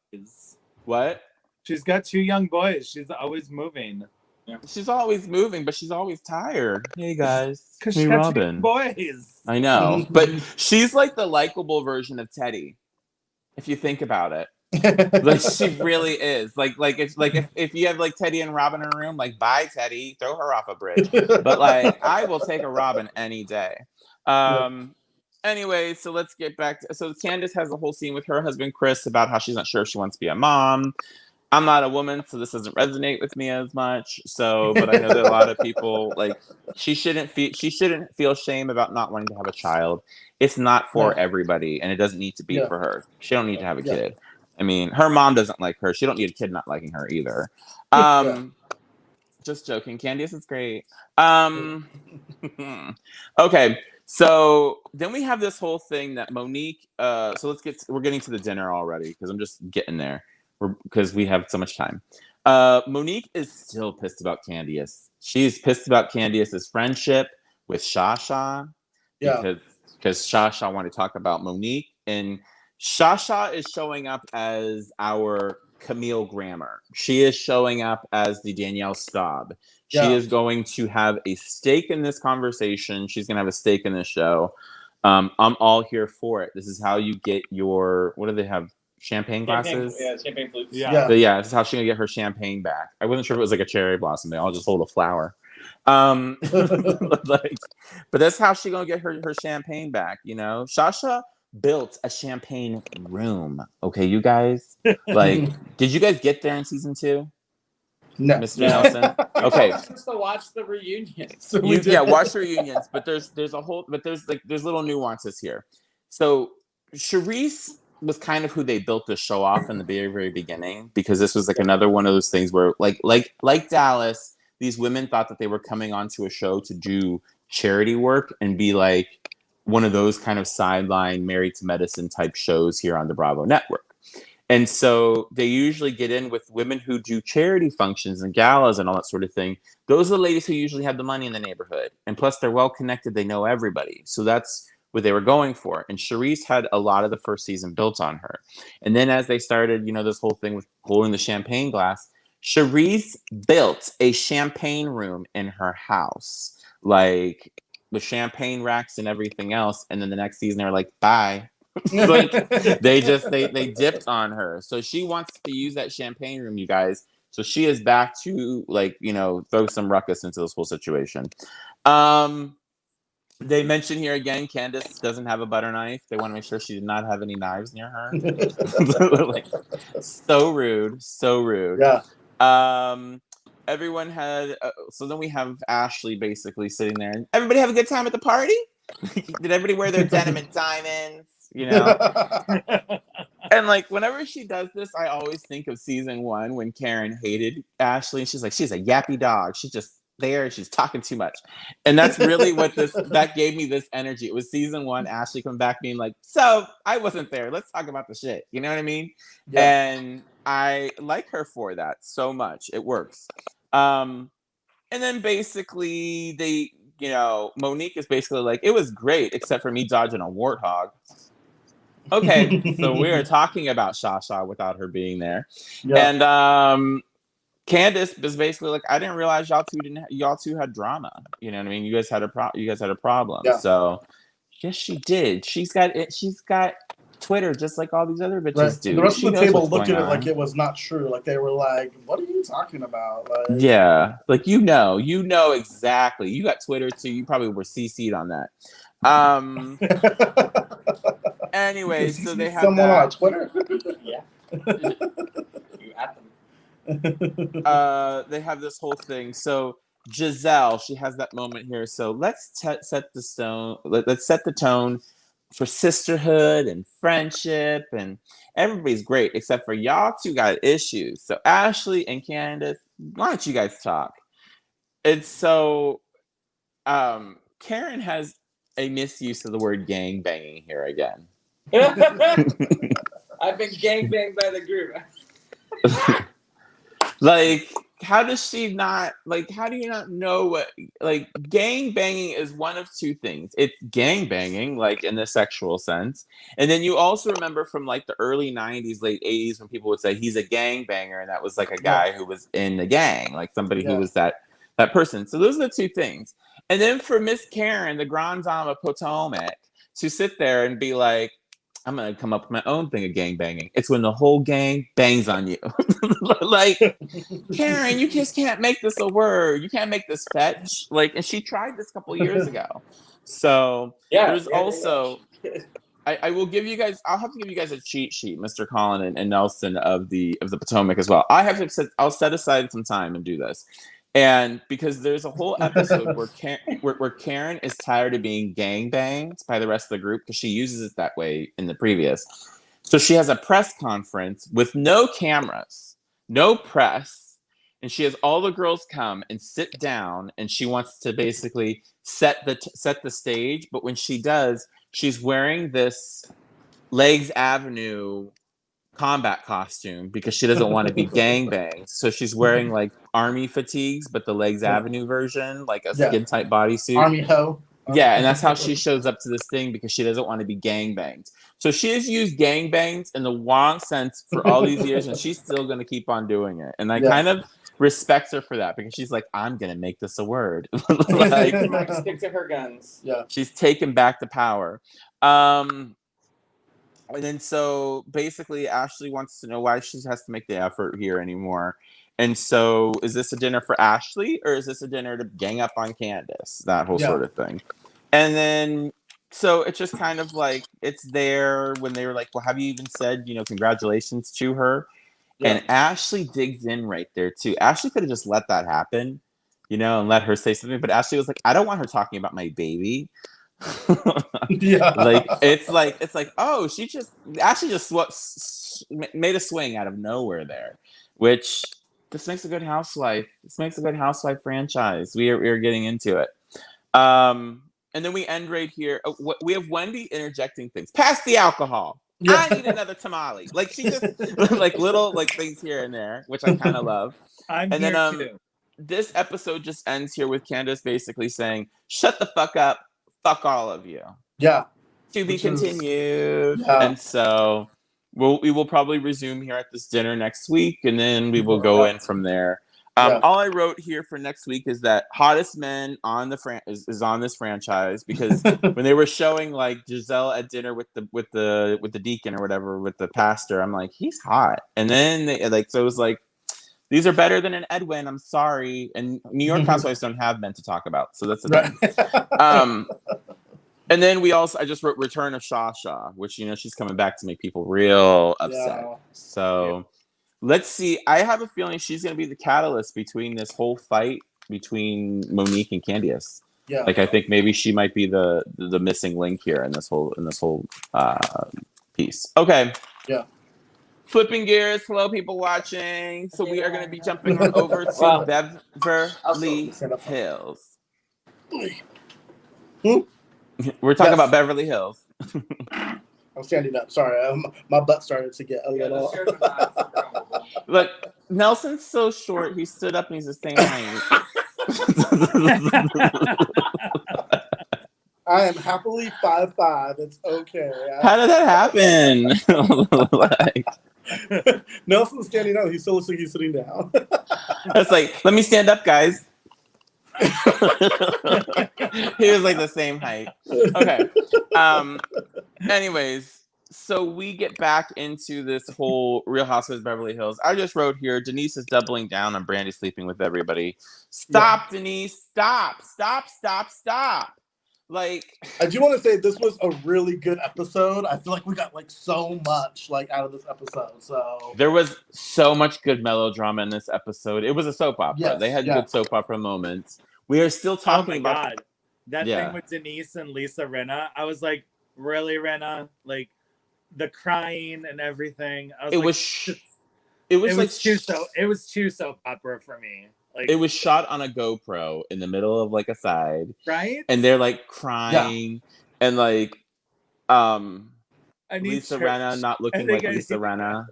What? She's got 2 young boys. She's always moving. Yeah. She's always moving, but she's always tired. Hey, guys. Because she's got 2 young boys. I know. But she's, like, the likable version of Teddy, if you think about it. Like, she really is. Like if you have like Teddy and Robin in a room, like, bye Teddy, throw her off a bridge. But like, I will take a Robin any day. Anyway, so let's get back to, so Candiace has a whole scene with her husband Chris about how she's not sure if she wants to be a mom. I'm not a woman, so this doesn't resonate with me as much. So, but I know that a lot of people, like, she shouldn't feel shame about not wanting to have a child. It's not for everybody, and it doesn't need to be for her. She don't need to have a kid. I mean, her mom doesn't like her. She don't need a kid not liking her either. Just joking. Candiace is great. Okay. So then we have this whole thing that Monique, we're getting to the dinner already because I'm just getting there because we have so much time. Monique is still pissed about Candiace. She's pissed about Candiace's friendship with Shasha because Shasha wanted to talk about Monique, and Shasha is showing up as our Camille Grammer. She is showing up as the Danielle Staub. She is going to have a stake in this conversation. She's going to have a stake in this show. I'm all here for it. This is how you get your, what do they have? Champagne glasses? Yeah, champagne flutes. Yeah. But yeah, this is how she's going to get her champagne back. I wasn't sure if it was like a cherry blossom. They all just hold a flower. But that's how she's going to get her champagne back, you know? Shasha built a champagne room. Okay, you guys? Like, did you guys get there in season 2? No. Mr. Nelson? Okay. Just to watch the reunion. So Watch the reunions, but there's little nuances here. So Charisse was kind of who they built the show off in the very, very beginning, because this was like another one of those things where like Dallas, these women thought that they were coming onto a show to do charity work and be like one of those kind of sideline Married to Medicine type shows here on the Bravo network. And so they usually get in with women who do charity functions and galas and all that sort of thing. Those are the ladies who usually have the money in the neighborhood. And plus they're well connected. They know everybody. So that's what they were going for. And Charisse had a lot of the first season built on her. And then as they started, you know, this whole thing with holding the champagne glass, Charisse built a champagne room in her house, like with champagne racks and everything else. And then the next season they were like, bye. Like they dipped on her. So she wants to use that champagne room, you guys. So she is back to, like, you know, throw some ruckus into this whole situation. They mention here again, Candace doesn't have a butter knife. They want to make sure she did not have any knives near her. Like, so rude. Yeah. Everyone had. So then we have Ashley basically sitting there. And everybody have a good time at the party? Did everybody wear their denim and diamonds? You know? And like whenever she does this, I always think of season 1 when Karen hated Ashley. She's like, she's a yappy dog. She's just there. She's talking too much. And that's really what that gave me this energy. It was season 1, Ashley coming back being like, so I wasn't there. Let's talk about the shit. You know what I mean? Yeah. And I like her for that so much. It works. And then basically they, you know, Monique is basically like, it was great except for me dodging a warthog. Okay, so we are talking about Shasha without her being there. Yeah. And Candace was basically like, I didn't realize y'all two had drama. You know what I mean? You guys had a problem. Yeah. So yes, she did. She's got Twitter just like all these other bitches do. The rest of the table looked at it like it was not true. Like they were like, what are you talking about? Like, yeah. Like you know exactly. You got Twitter too. You probably were CC'd on that. Anyway, so they have someone on Twitter. Yeah. You at them. They have this whole thing. So Gizelle, she has that moment here. So let's set the tone for sisterhood and friendship, and everybody's great except for y'all two got issues. So Ashley and Candace, why don't you guys talk? It's so Karen has a misuse of the word gang banging here again. I've been gang banged by the group. Like, how does she not, like, how do you not know what, like, gang banging is one of two things. It's gang banging, like, in the sexual sense. And then you also remember from, like, the early 90s, late 80s, when people would say he's a gang banger, and that was, like, a guy who was in the gang, like, somebody who was that person. So those are the two things. And then for Miss Karen, the Grand Dame of Potomac, to sit there and be like, I'm going to come up with my own thing of gang banging. It's when the whole gang bangs on you. Like, Karen, you just can't make this a word. You can't make this fetch. Like, and she tried this a couple of years ago. So there's also, I will give you guys, I'll have to give you guys a cheat sheet, Mr. Colin and Nelson of the Potomac as well. I'll set aside some time and do this. And because there's a whole episode where Karen is tired of being gang banged by the rest of the group, because she uses it that way in the previous. So she has a press conference with no cameras, no press, and she has all the girls come and sit down, and she wants to basically set the stage. But when she does, she's wearing this Legs Avenue combat costume because she doesn't want to be gangbanged. So she's wearing like army fatigues, but the Legs Avenue version, like a skin tight bodysuit. Army hoe. Yeah, and that's how she shows up to this thing because she doesn't want to be gangbanged. So she has used gangbangs in the wrong sense for all these years, and she's still going to keep on doing it. And I kind of respect her for that because she's like, I'm going to make this a word. Like, stick to her guns. Yeah. She's taken back the power. And then so basically Ashley wants to know why she has to make the effort here anymore. And so is this a dinner for Ashley or is this a dinner to gang up on Candace? That whole sort of thing. And then so it's just kind of like it's there when they were like, well, have you even said, you know, congratulations to her? Yeah. And Ashley digs in right there too. Ashley could have just let that happen, you know, and let her say something. But Ashley was like, I don't want her talking about my baby. Like it's like oh Ashley just made a swing out of nowhere there, which this makes a good housewife. This makes a good housewife franchise. We are getting into it. And then we end right here. We have Wendy interjecting things. Pass the alcohol. I need another tamale. Like she just like little like things here and there, which I kind of love. And then too. This episode just ends here with Candace basically saying, "Shut the fuck up, fuck all of you." Yeah. To be continued. And so we will probably resume here at this dinner next week, and then we will go in from there. All I wrote here for next week is that hottest men on the is on this franchise because when they were showing like Gizelle at dinner with the deacon or whatever with the pastor, I'm like, he's hot. And then they like so it was like these are better than an Edwin. I'm sorry. And New York housewives don't have men to talk about, so that's the thing. And then I just wrote Return of Shasha, which, you know, she's coming back to make people real upset. Yeah. So let's see. I have a feeling she's going to be the catalyst between this whole fight between Monique and Candace. Yeah. Like, I think maybe she might be the missing link here in this whole piece. Okay. Yeah. Flipping gears. Hello, people watching. So we are going to be jumping over to Beverly Hills. We're talking about Beverly Hills. I'm standing up. Sorry, my butt started to get a little. Look, Nelson's so short. He stood up and he's the same height. I am happily 5'5". It's okay. How did that happen? Like... Nelson's standing up. He still looks like he's sitting down. It's like, let me stand up, guys. He was like the same height. Okay. Anyways, so we get back into this whole Real Housewives of Beverly Hills. I just wrote here, Denise is doubling down on Brandy sleeping with everybody. Stop, Denise. Stop. Like, I do want to say this was a really good episode. I feel like we got like so much like out of this episode. So there was so much good melodrama in this episode. It was a soap opera. Yes, they had good soap opera moments. We are still talking about that thing with Denise and Lisa Rinna. I was like, really, Rinna? Like the crying and everything. It was too soap opera for me. Like, it was shot on a GoPro in the middle of like a side, right? And they're like crying and like, Lisa Rinna not looking like Lisa Rinna.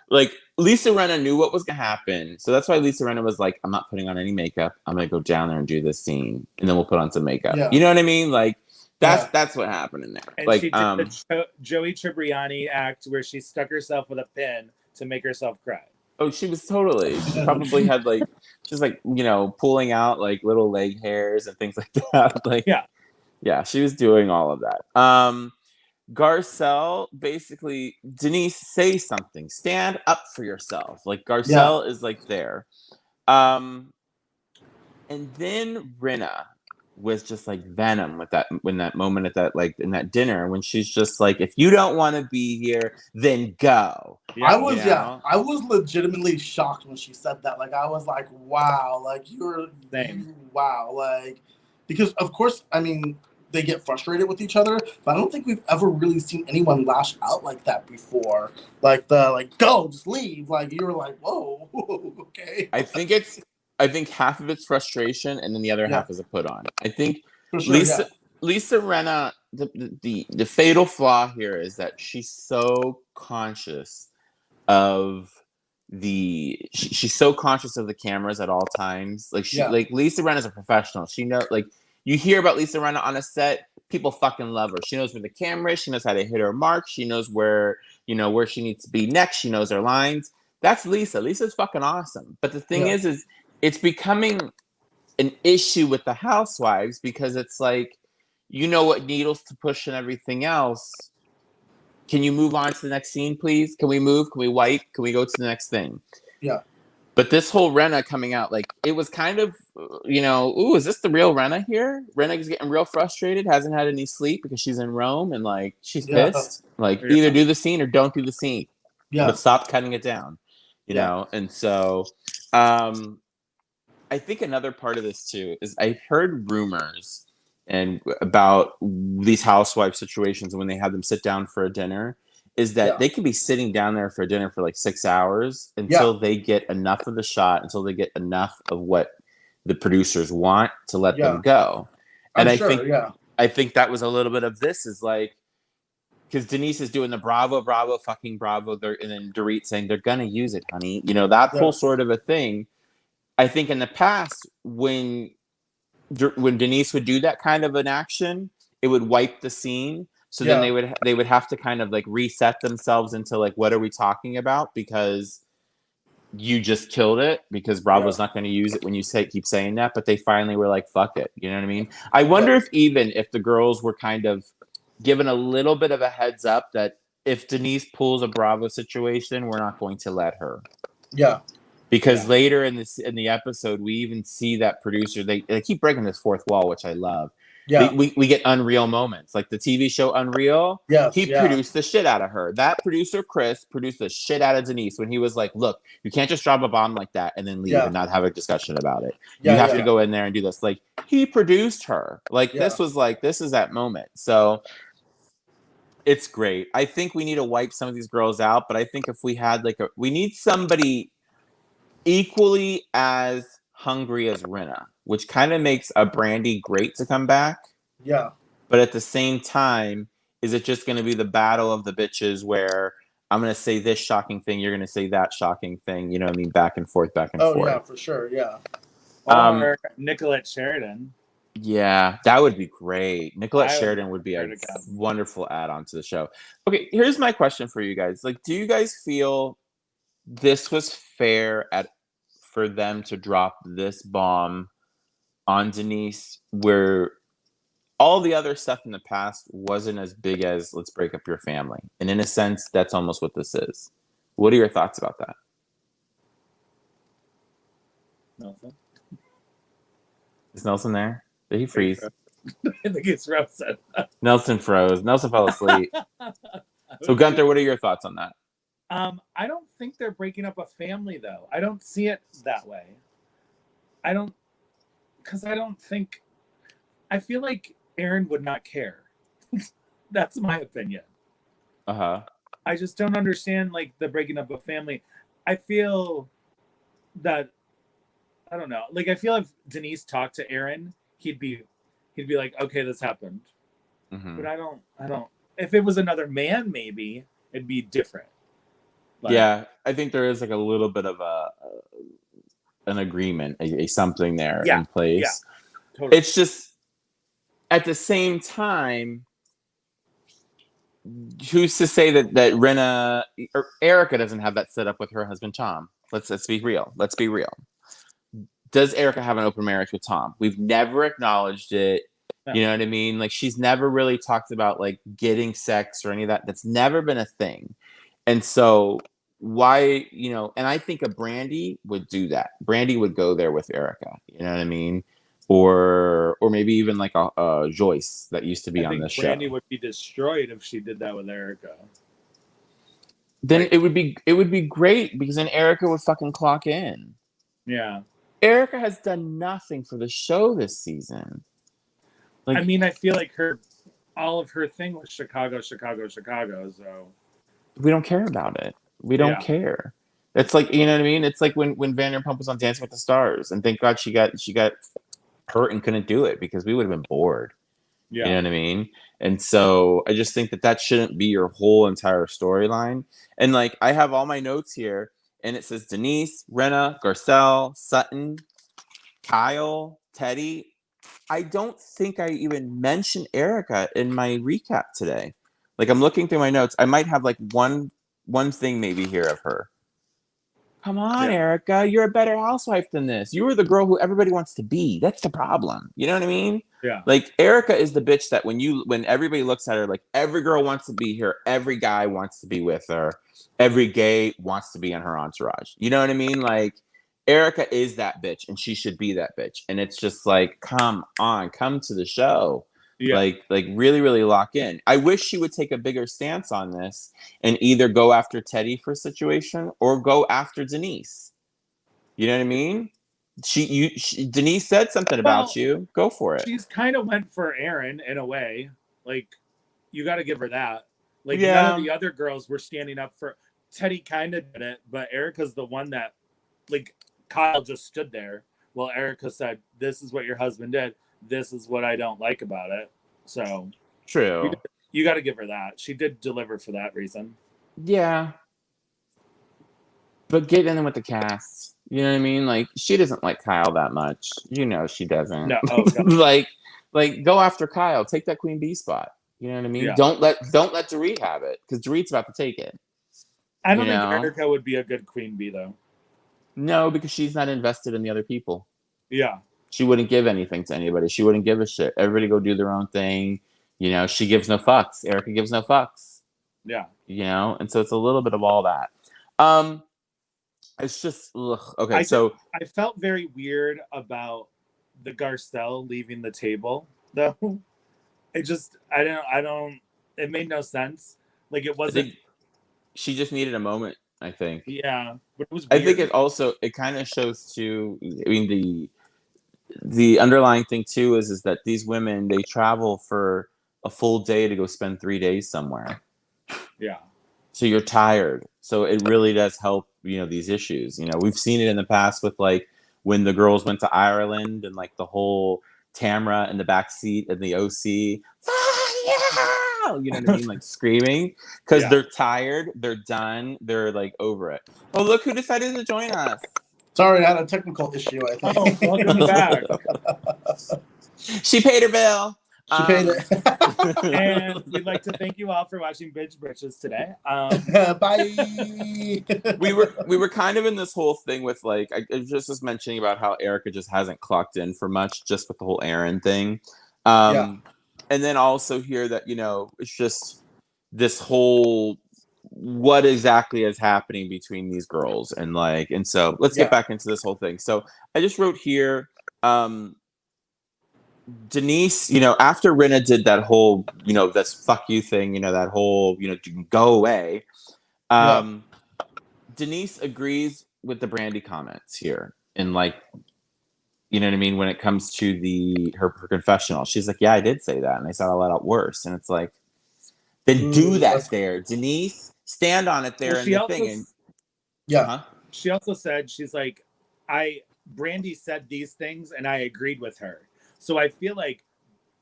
Like Lisa Rinna knew what was gonna happen, so that's why Lisa Rinna was like, "I'm not putting on any makeup. I'm gonna go down there and do this scene, and then we'll put on some makeup." Yeah. You know what I mean? Like that's what happened in there. And like she did the Joey Tribbiani act where she stuck herself with a pin to make herself cry. Oh, she was totally. She probably had like she's like, you know, pulling out like little leg hairs and things like that. Like yeah, she was doing all of that. Garcelle, basically, Denise, say something. Stand up for yourself. Like Garcelle is like there. And then Rinna was just like venom with that when that moment at that like in that dinner when she's just like, if you don't want to be here, then go. I was legitimately shocked when she said that. Like I was like, wow, like wow, like because of course, I mean, they get frustrated with each other, but I don't think we've ever really seen anyone lash out like that before. Like go, just leave. Like you were like, whoa, okay. I think half of it's frustration, and then the other half is a put on. I think Lisa Rinna, the fatal flaw here is that she's so conscious of she's so conscious of the cameras at all times. Like like Lisa Rinna is a professional. She knows like you hear about Lisa Rinna on a set, people fucking love her. She knows where the camera is. She knows how to hit her mark. She knows where she needs to be next. She knows her lines. That's Lisa. Lisa's fucking awesome. But the thing is it's becoming an issue with the housewives because it's like, you know what needles to push and everything else. Can you move on to the next scene, please? Can we move? Can we wipe? Can we go to the next thing? Yeah. But this whole Rinna coming out, like, it was kind of, is this the real Rinna here? Rinna is getting real frustrated, hasn't had any sleep because she's in Rome, and, like, she's pissed. Like, either do the scene or don't do the scene. Yeah. But stop cutting it down, you know? And so, I think another part of this, too, is I've heard rumors about these housewife situations when they have them sit down for a dinner, is that they could be sitting down there for dinner for like 6 hours until they get enough of the shot, until they get enough of what the producers want to let them go. And I think that was a little bit of this, is like, because Denise is doing the bravo, fucking bravo, and then Dorit saying they're gonna use it, honey. That whole sort of a thing. I think in the past, when Denise would do that kind of an action, it would wipe the scene. So then they would have to kind of like reset themselves into like, what are we talking about? Because you just killed it, because Bravo's not going to use it when you keep saying that. But they finally were like, fuck it. You know what I mean? I wonder if the girls were kind of given a little bit of a heads up that if Denise pulls a Bravo situation, we're not going to let her. Yeah. Because later in the episode, we even see that producer, they keep breaking this fourth wall, which I love. Yeah. We get Unreal moments. Like the TV show Unreal, he produced the shit out of her. That producer, Chris, produced the shit out of Denise when he was like, look, you can't just drop a bomb like that and then leave and not have a discussion about it. You have to go in there and do this. Like, he produced her. Like, this is that moment. So it's great. I think we need to wipe some of these girls out, but I think if we had we need somebody equally as hungry as Rinna, which kind of makes a Brandy great to come back. Yeah. But at the same time, is it just going to be the battle of the bitches where I'm going to say this shocking thing, you're going to say that shocking thing, you know what I mean? Back and forth, back and forth. Oh, yeah, for sure, yeah. Or Nicolette Sheridan. Yeah, that would be great. Nicolette Sheridan would be a wonderful add-on to the show. Okay, here's my question for you guys. Like, do you guys feel this was fair for them to drop this bomb on Denise, where all the other stuff in the past wasn't as big as let's break up your family? And in a sense, that's almost what this is. What are your thoughts about that? Nelson? Is Nelson there? Did he freeze? I think he's frozen. Nelson froze. Nelson fell asleep. So Gunther, what are your thoughts on that? I don't think they're breaking up a family, though. I don't see it that way. I feel like Aaron would not care. That's my opinion. Uh-huh. I just don't understand, like, the breaking up a family. I feel that, I don't know. Like, I feel if Denise talked to Aaron, he'd be like, okay, this happened. Mm-hmm. But I don't, if it was another man, maybe it'd be different. But, yeah, I think there is like a little bit of an agreement, a something there in place. Yeah, totally. It's just at the same time, who's to say that Rinna or Erica doesn't have that set up with her husband Tom? Let's be real. Let's be real. Does Erica have an open marriage with Tom? We've never acknowledged it. No. You know what I mean? Like, she's never really talked about like getting sex or any of that. That's never been a thing. And so why, and I think a Brandy would do that. Brandy would go there with Erica. You know what I mean? Or maybe even like a Joyce that used to be on this show. Brandy would be destroyed if she did that with Erica. Then it would be great, because then Erica would fucking clock in. Yeah. Erica has done nothing for the show this season. Like, I mean, I feel like all of her thing was Chicago. So we don't care about it. We don't care. It's like, you know what I mean? It's like when Vanderpump was on Dancing with the Stars, and thank God she got hurt and couldn't do it, because we would have been bored. Yeah. You know what I mean? And so I just think that shouldn't be your whole entire storyline. And like, I have all my notes here, and it says Denise, Rinna, Garcelle, Sutton, Kyle, Teddy. I don't think I even mentioned Erica in my recap today. Like I'm looking through my notes. I might have like one thing maybe here of her. Come on, Yeah. Erica, you're a better housewife than this. You were the girl who everybody wants to be. That's the problem. You know what I mean? Yeah. Like Erica is the bitch that when everybody looks at her, like every girl wants to be here, every guy wants to be with her, every gay wants to be in her entourage. You know what I mean? Like Erica is that bitch, and she should be that bitch. And it's just like, come on, come to the show. Yeah. Like really, really lock in. I wish she would take a bigger stance on this and either go after Teddy for a situation or go after Denise. You know what I mean? Denise said something about you. Go for it. She's kind of went for Aaron in a way. Like, you got to give her that. Like, Yeah. none of the other girls were standing up for Teddy. Kind of did it, but Erica's the one that, like, Kyle just stood there while Erica said, "This is what your husband did. This is what I don't like about it." So True. you got to give her that. She did deliver for that reason. Yeah. But get in there with the cast. You know what I mean? Like she doesn't like Kyle that much. You know she doesn't. No. like go after Kyle. Take that Queen Bee spot. You know what I mean? Yeah. Don't let Dorit have it because Dorit's about to take it. I don't think Erica would be a good Queen Bee though. No, because she's not invested in the other people. Yeah. She wouldn't give anything to anybody. She wouldn't give a shit. Everybody go do their own thing. You know, she gives no fucks. Erica gives no fucks. Yeah. You know, and so it's a little bit of all that. It's just okay. I felt very weird about the Garcelle leaving the table though. It just I don't. It made no sense. Like it wasn't. She just needed a moment. I think. Yeah, but it was weird. I think it kind of shows too. I mean the underlying thing too is that these women they travel for a full day to go spend 3 days somewhere. Yeah. So you're tired. So it really does help, you know, these issues. You know, we've seen it in the past with like when the girls went to Ireland and like the whole Tamra in the back seat and the OC. Yeah! You know what I mean? Like screaming because they're tired, they're done, they're like over it. Oh, look who decided to join us. Sorry, I had a technical issue, I think. Oh, welcome back. She paid her bill. She paid it. And we'd like to thank you all for watching Binge Britches today. Bye. we were kind of in this whole thing with like I just was mentioning about how Erica just hasn't clocked in for much just with the whole Aaron thing. And then also hear that, you know, it's just this whole what exactly is happening between these girls and like and so let's get back into this whole thing. So I just wrote here Denise, you know, after Rinna did that whole, you know, this fuck you thing, you know, that whole, you know, go away. Denise agrees with the Brandy comments here. And like, you know what I mean? When it comes to her confessional, she's like, yeah, I did say that. And I said a lot worse. And it's like, then do that there. Denise, stand on it there. Well, she also said, she's like, Brandy said these things and I agreed with her. So I feel like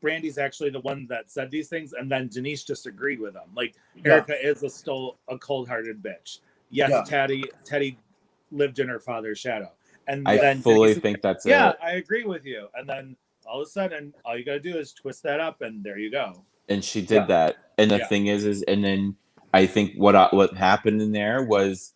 Brandy's actually the one that said these things, and then Denise just agreed with them. Like Erica is a cold-hearted bitch. Yes, Teddy lived in her father's shadow, and I fully think that's it. Yeah, I agree with you. And then all of a sudden, all you gotta do is twist that up, and there you go. And she did that. And the thing is, and then I think what happened in there was,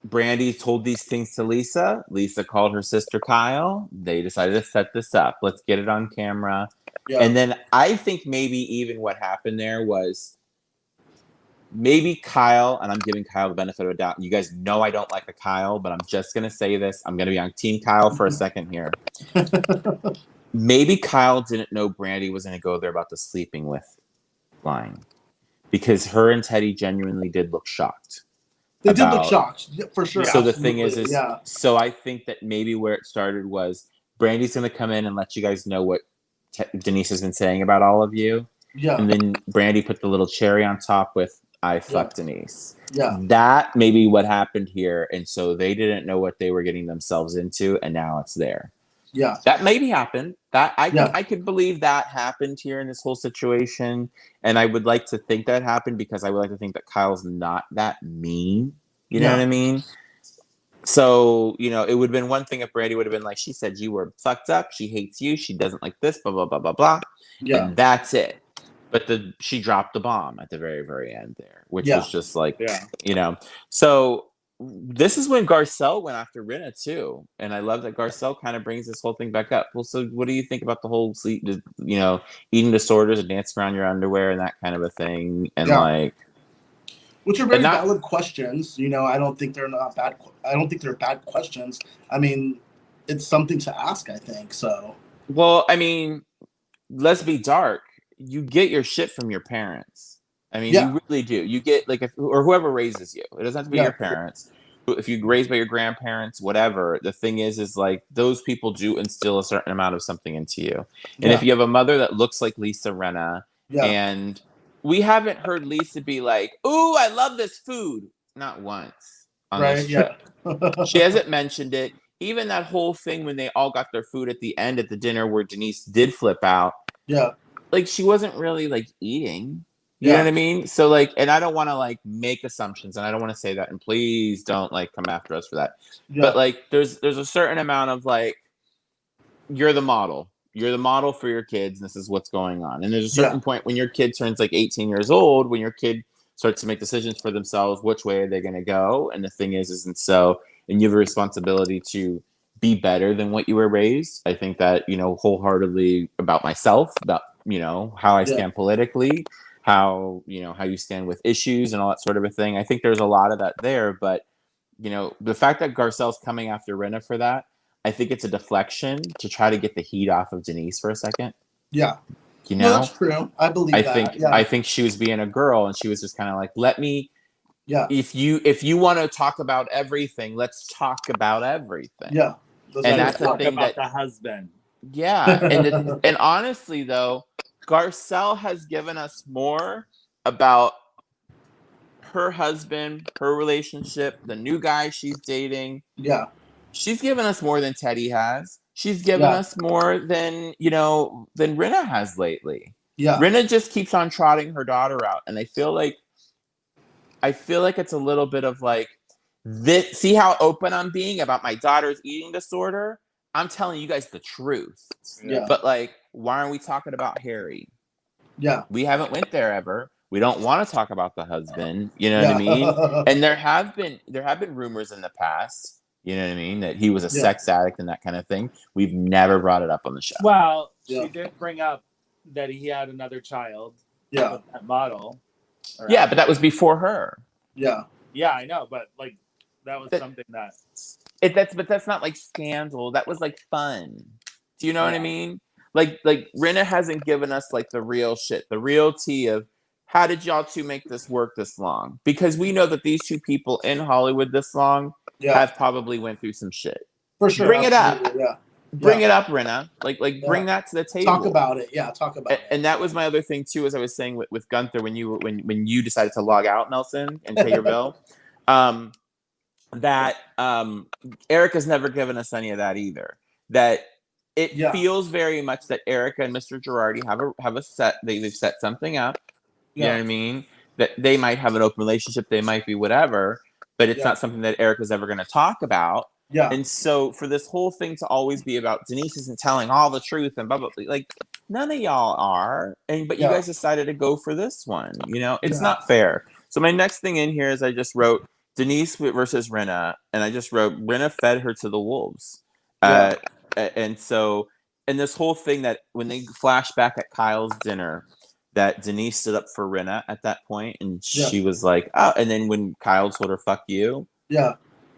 Brandy told these things to Lisa. Lisa called her sister Kyle. They decided to set this up. Let's get it on camera. And then I think maybe even what happened there was maybe Kyle, and I'm giving Kyle the benefit of a doubt. And you guys know I don't like the Kyle, but I'm just going to say this. I'm going to be on Team Kyle for a second here. Maybe Kyle didn't know Brandy was going to go there about the sleeping with line. Because her and Teddy genuinely did look shocked. They did look shocked, for sure. So the thing is so I think that maybe where it started was Brandy's going to come in and let you guys know what Denise has been saying about all of you. Yeah. And then Brandy put the little cherry on top with, I fucked Denise. Yeah. That may be what happened here. And so they didn't know what they were getting themselves into. And now it's there. Yeah. That maybe happened. That I could believe that happened here in this whole situation. And I would like to think that happened because I would like to think that Kyle's not that mean. You know what I mean? So, it would have been one thing if Brandy would have been like, she said you were fucked up. She hates you. She doesn't like this, blah, blah, blah, blah, blah. Yeah. And that's it. But she dropped the bomb at the very, very end there, which was just like, So this is when Garcelle went after Rinna too. And I love that Garcelle kind of brings this whole thing back up. Well, so what do you think about the whole sleep, eating disorders and dancing around your underwear and that kind of a thing? And like, which are very valid questions. I don't think they're not bad. I don't think they're bad questions. I mean, it's something to ask, I think. So. Well, I mean, let's be dark. You get your shit from your parents. I mean, you really do. You get or whoever raises you. It doesn't have to be your parents. If you're raised by your grandparents, whatever. The thing is like those people do instill a certain amount of something into you. And if you have a mother that looks like Lisa Rinna, and we haven't heard Lisa be like, "Ooh, I love this food," not once on this trip. She hasn't mentioned it. Even that whole thing when they all got their food at the end at the dinner where Denise did flip out. Yeah. Like she wasn't really like eating. You know what I mean? So like, and I don't want to like make assumptions, and I don't want to say that, and please don't like come after us for that. Yeah. But like, there's a certain amount of like, you're the model for your kids, and this is what's going on. And there's a certain point when your kid turns like 18 years old, when your kid starts to make decisions for themselves, which way are they going to go? And the thing is, and you have a responsibility to be better than what you were raised. I think that, wholeheartedly about myself, about, how I stand politically, how you stand with issues and all that sort of a thing. I think there's a lot of that there, but the fact that Garcelle's coming after Rinna for that, I think it's a deflection to try to get the heat off of Denise for a second. Yeah. No, that's true. I believe that. I think she was being a girl, and she was just kind of like, let me. Yeah. If you want to talk about everything, let's talk about everything. Yeah. And that's the thing about the husband. Yeah. And honestly, though, Garcelle has given us more about her husband, her relationship, the new guy she's dating. Yeah. She's given us more than Teddy has. She's given us more than Rinna has lately. Yeah. Rinna just keeps on trotting her daughter out. And I feel like it's a little bit of like, this, see how open I'm being about my daughter's eating disorder? I'm telling you guys the truth. Yeah. But like, why aren't we talking about Harry? Yeah. We haven't went there ever. We don't want to talk about the husband. You know what I mean? And there have been rumors in the past, you know what I mean, that he was a sex addict and that kind of thing. We've never brought it up on the show. Well, she did bring up that he had another child. Yeah. With that model. Yeah, but that was before her. Yeah. Yeah, I know, but like that was something that that's not like scandal. That was like fun. Do you know what I mean? Like Rinna hasn't given us like the real shit, the real tea of how did y'all two make this work this long? Because we know that these two people in Hollywood this long have probably went through some shit. For sure. Bring it up. Yeah. Bring it up, Rinna. Like bring that to the table. Talk about it. Yeah, talk about it. And that was my other thing too, as I was saying with Gunther when you decided to log out, Nelson, and pay your bill. That Erica's never given us any of that either. That it feels very much that Erica and Mr. Girardi have a set. They've set something up. You know what I mean? That they might have an open relationship. They might be whatever, but it's not something that Erica's ever going to talk about. Yeah. And so for this whole thing to always be about Denise isn't telling all the truth and blah, blah, blah, like none of y'all are. But you guys decided to go for this one. It's not fair. So my next thing in here is I just wrote Denise versus Rinna, and I just wrote Rinna fed her to the wolves. And this whole thing that when they flash back at Kyle's dinner, that Denise stood up for Rinna at that point, and she was like, oh, and then when Kyle told her, fuck you. Yeah.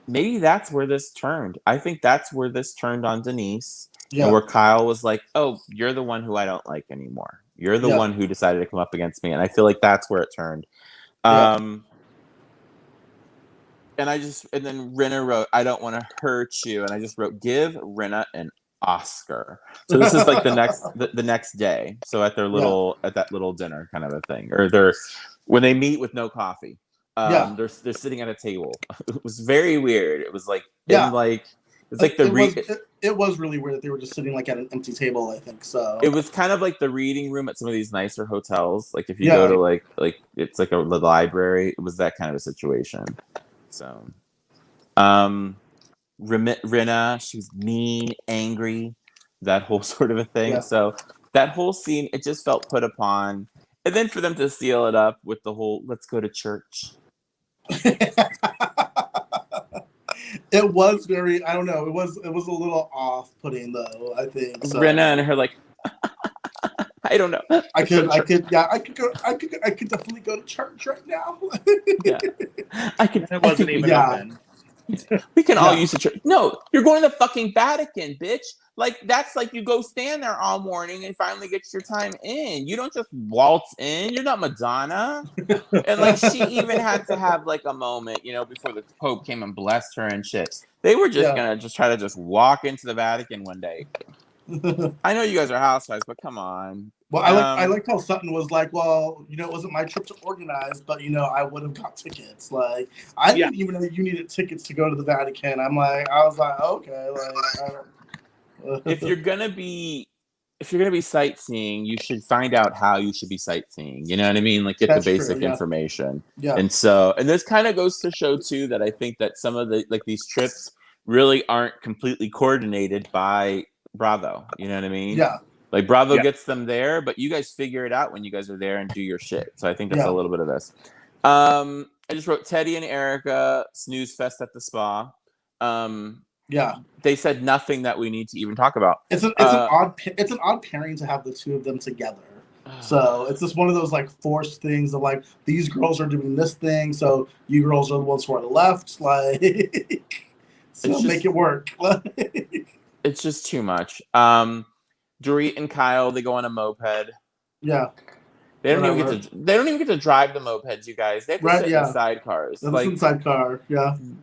Maybe that's where this turned. I think that's where this turned on Denise. Yeah. And where Kyle was like, oh, you're the one who I don't like anymore. You're the one who decided to come up against me. And I feel like that's where it turned. And then Rinna wrote, I don't want to hurt you. And I just wrote, give Rinna an Oscar. So this is like the next day. So at their at that little dinner kind of a thing, or when they meet with no coffee, they're sitting at a table. It was very weird. It was like it was really weird that they were just sitting like at an empty table. I think so. It was kind of like the reading room at some of these nicer hotels. Like if you go to like it's like the library. It was that kind of a situation. So, Rinna, she was mean, angry, that whole sort of a thing. Yeah. So that whole scene, it just felt put upon. And then for them to seal it up with the whole "let's go to church." It was very, I don't know, it was a little off-putting though, I think. So. Rinna and her like, I don't know. I could definitely go to church right now. Yeah, I could. It wasn't even open. We can all use the church. No, you're going to the fucking Vatican, bitch. Like, that's like you go stand there all morning and finally get your time in. You don't just waltz in. You're not Madonna. And like, she even had to have like a moment, you know, before the Pope came and blessed her and shit. They were just gonna just try to just walk into the Vatican one day. I know you guys are housewives, but come on. Well, I liked how Sutton was like, well, you know, it wasn't my trip to organize, but, you know, I would have got tickets. Like, I didn't even know you needed tickets to go to the Vatican. I was like, okay. Like, if you're gonna be sightseeing, you should find out how you should be sightseeing. You know what I mean? Like, get the basic information. Yeah. And this kind of goes to show too that I think that some of the like these trips really aren't completely coordinated by Bravo. You know what I mean? Yeah. Like, Bravo gets them there, but you guys figure it out when you guys are there and do your shit. So I think that's a little bit of this. I just wrote Teddy and Erica snooze fest at the spa. They said nothing that we need to even talk about. It's an odd pairing to have the two of them together. So it's just one of those like forced things of like, these girls are doing this thing, so you girls are the ones who are left. Like, so make it work. It's just too much. Dorit and Kyle, they go on a moped. Yeah. They don't even get to drive the mopeds, you guys. They have to sit in sidecars. That's like, in sidecar,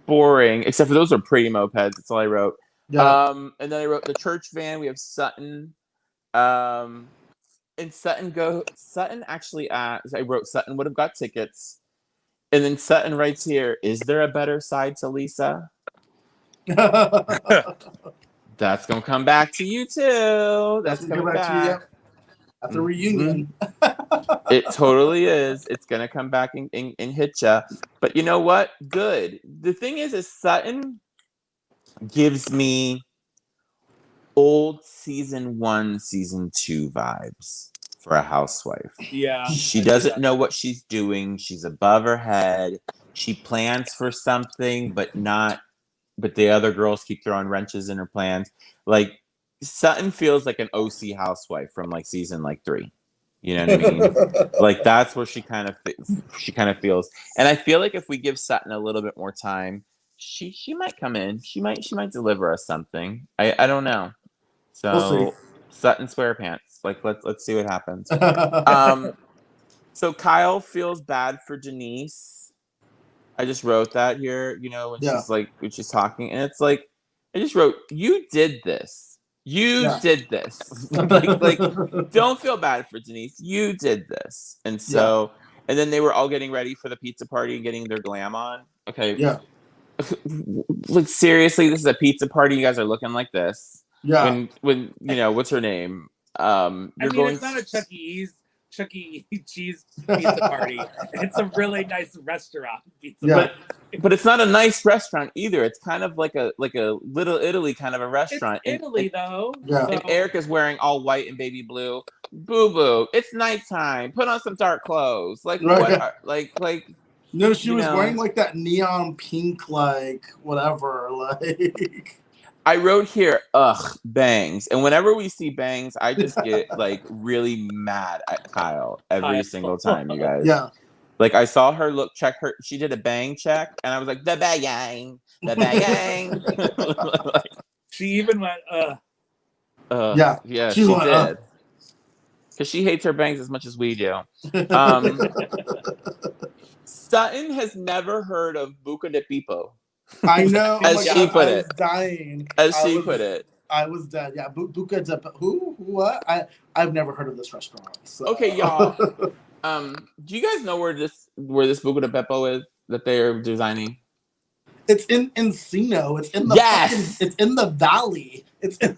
boring. Except for those are pretty mopeds. That's all I wrote. Yeah. And then I wrote the church van. We have Sutton. And Sutton actually I wrote Sutton would have got tickets. And then Sutton writes here, is there a better side to Lisa? That's gonna come back to you too. That's gonna come back to you at the reunion. It totally is. It's gonna come back and hit ya. But you know what? Good. The thing is Sutton gives me old season 1, season 2 vibes for a housewife. Yeah. She doesn't know what she's doing. She's above her head. She plans for something, but the other girls keep throwing wrenches in her plans. Like, Sutton feels like an OC housewife from like season like 3. You know what I mean? Like, that's where she kind of feels. And I feel like if we give Sutton a little bit more time, she might come in. She might deliver us something. I don't know. So we'll see. Sutton SquarePants. Like, let's see what happens. So Kyle feels bad for Denise. I just wrote that here, you know, when she's talking, and it's like, I just wrote, you did this. You did this. like, don't feel bad for Denise. You did this. And so, and then they were all getting ready for the pizza party and getting their glam on. Okay. Yeah. Like, seriously, this is a pizza party. You guys are looking like this. Yeah. When you know, what's her name? It's not a Chuck E. Cheese pizza party. It's a really nice restaurant pizza. But it's not a nice restaurant either. It's kind of like a Little Italy kind of a restaurant. It's Italy though. Yeah. And Erica's wearing all white and baby blue. Boo boo. It's nighttime. Put on some dark clothes. Like like. No, she was wearing like that neon pink, like whatever. Like, I wrote here, bangs. And whenever we see bangs, I just get like really mad at Kyle every single time, you guys. Yeah. Like, I saw her check her. She did a bang check, and I was like, the bang. She even went, Yeah, she did. Because she hates her bangs as much as we do. Sutton has never heard of Buca de Pipo. I know. As she put it. I was dying. Put it. I was dead. Yeah, Buca de who? What? I've never heard of this restaurant. So. Okay, y'all. Do you guys know where this Buca de Beppo is that they're designing? It's in Encino. It's in the it's in the valley. It's in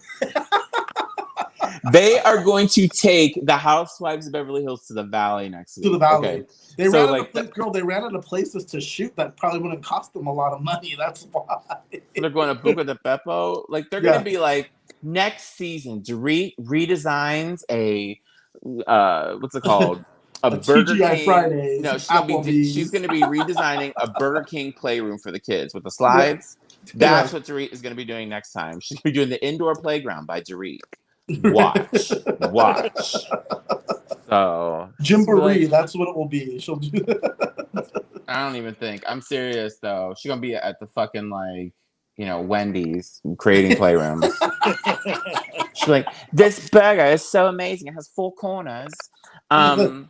They are going to take the Housewives of Beverly Hills to the Valley next week. To the Valley. Okay. They So, ran like, out of girl. They ran out of places to shoot that probably wouldn't cost them a lot of money. That's why. they're going to Buca de Beppo. Like, they're going to be like, next season, Dorit redesigns a what's it called? A Burger TGI King. Fridays. No, Applebee's. she's going to be redesigning a Burger King playroom for the kids with the slides. That's what Dorit is going to be doing next time. She's going to be doing the indoor playground by Dorit. Watch. So Jimboree, that's what it will be. She'll do. I don't even think. I'm serious though. She's gonna be at the fucking like, Wendy's creating playrooms. She's like, this burger is so amazing. It has 4 corners. I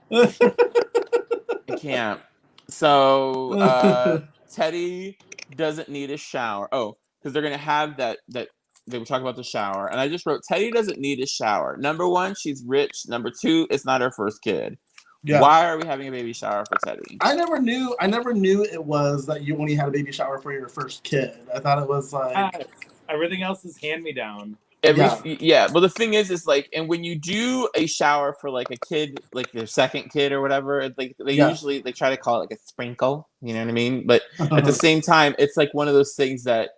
can't. So Teddy doesn't need a shower. Oh, because they're gonna have that they were talking about the shower, and I just wrote Teddy doesn't need a shower. Number 1, she's rich. Number 2, it's not her first kid. Yeah. Why are we having a baby shower for Teddy? I never knew it was that you only had a baby shower for your first kid. I thought it was like everything else is hand me down. Yeah. Well, the thing is like, and when you do a shower for like a kid, like their second kid or whatever, like they usually they try to call it like a sprinkle. You know what I mean? But at the same time, it's like one of those things that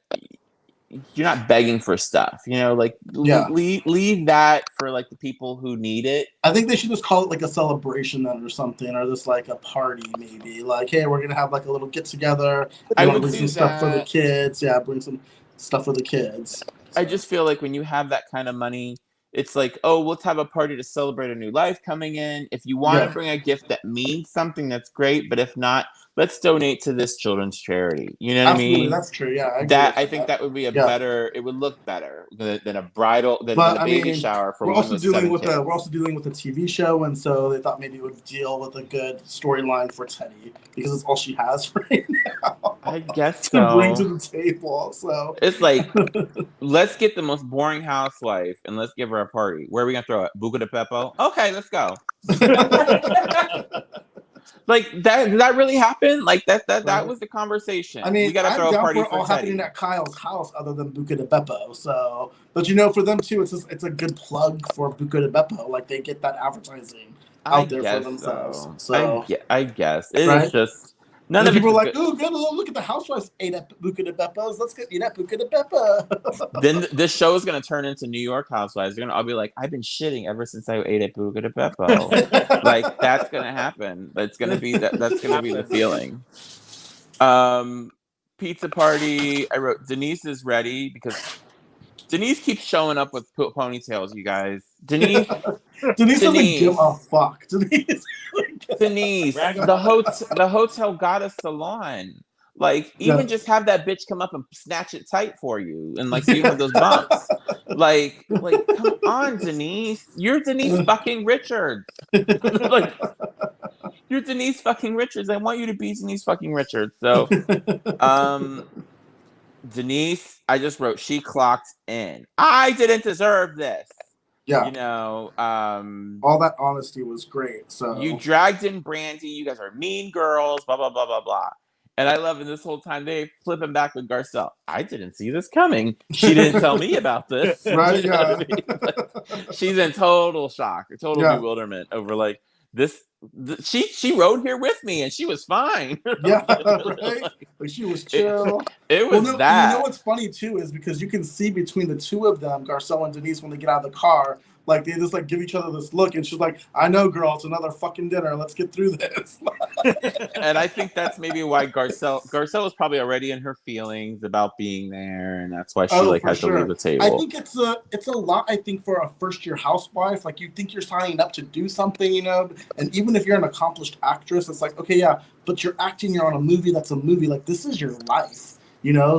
you're not begging for stuff, like leave that for like the people who need it. I think they should just call it like a celebration then or something, or just like a party maybe. Like, hey, we're gonna have like a little get together. I want to bring some stuff for the kids. Yeah, bring some stuff for the kids. I just feel like when you have that kind of money, it's like, oh, let's have a party to celebrate a new life coming in. If you want to bring a gift that means something, that's great. But if not, let's donate to this children's charity. You know what I mean? That's true. Yeah, I think that would be better. It would look better than a baby shower for. We're also dealing with a TV show, and so they thought maybe it would deal with a good storyline for Teddy because it's all she has right now. I guess to bring to the table. So it's like, let's get the most boring housewife and let's give her a party. Where are we gonna throw it? Buca de Beppo? Okay, let's go. Like that? Did that really happen? Like that was the conversation. I mean, we gotta throw a party for all Teddy. happening at Kyle's house, other than Buca de Beppo. So, but for them too, it's a good plug for Buca de Beppo. Like they get that advertising out there for themselves. So I guess it's just. None of people are like, oh, look at the housewives ate at Buca de Beppo's. Let's eat at Buca de Beppo. Then this show is going to turn into New York Housewives. They're going to all be like, I've been shitting ever since I ate at Buca de Beppo. Like that's going to happen. That's going to be that's going to be the feeling. Pizza party. I wrote Denise is ready because Denise keeps showing up with ponytails. You guys, Denise doesn't give a fuck. Denise, the hotel got a salon. Like, even just have that bitch come up and snatch it tight for you, and like so you have those bumps. like, come on, Denise. You're Denise fucking Richards. Like, you're Denise fucking Richards. I want you to be Denise fucking Richards. So, Denise, I just wrote she clocked in. I didn't deserve this. Yeah. All that honesty was great. So you dragged in Brandy. You guys are mean girls, blah, blah, blah, blah, blah. And I love it this whole time they flipping back with Garcelle. I didn't see this coming. She didn't tell me about this. Right, yeah. I mean? Like, she's in total shock, total bewilderment over like this. She rode here with me and she was fine. Yeah, right? Like she was chill. It was that. You know what's funny too is because you can see between the two of them, Garcelle and Denise, when they get out of the car, like they just like give each other this look, and she's like, "I know, girl, it's another fucking dinner. Let's get through this." And I think that's maybe why Garcelle was probably already in her feelings about being there, and that's why she has to leave the table. I think it's a lot. I think for a first-year housewife, like you think you're signing up to do something, and even if you're an accomplished actress, it's like, okay, yeah, but you're acting. You're on a movie. That's a movie. Like this is your life,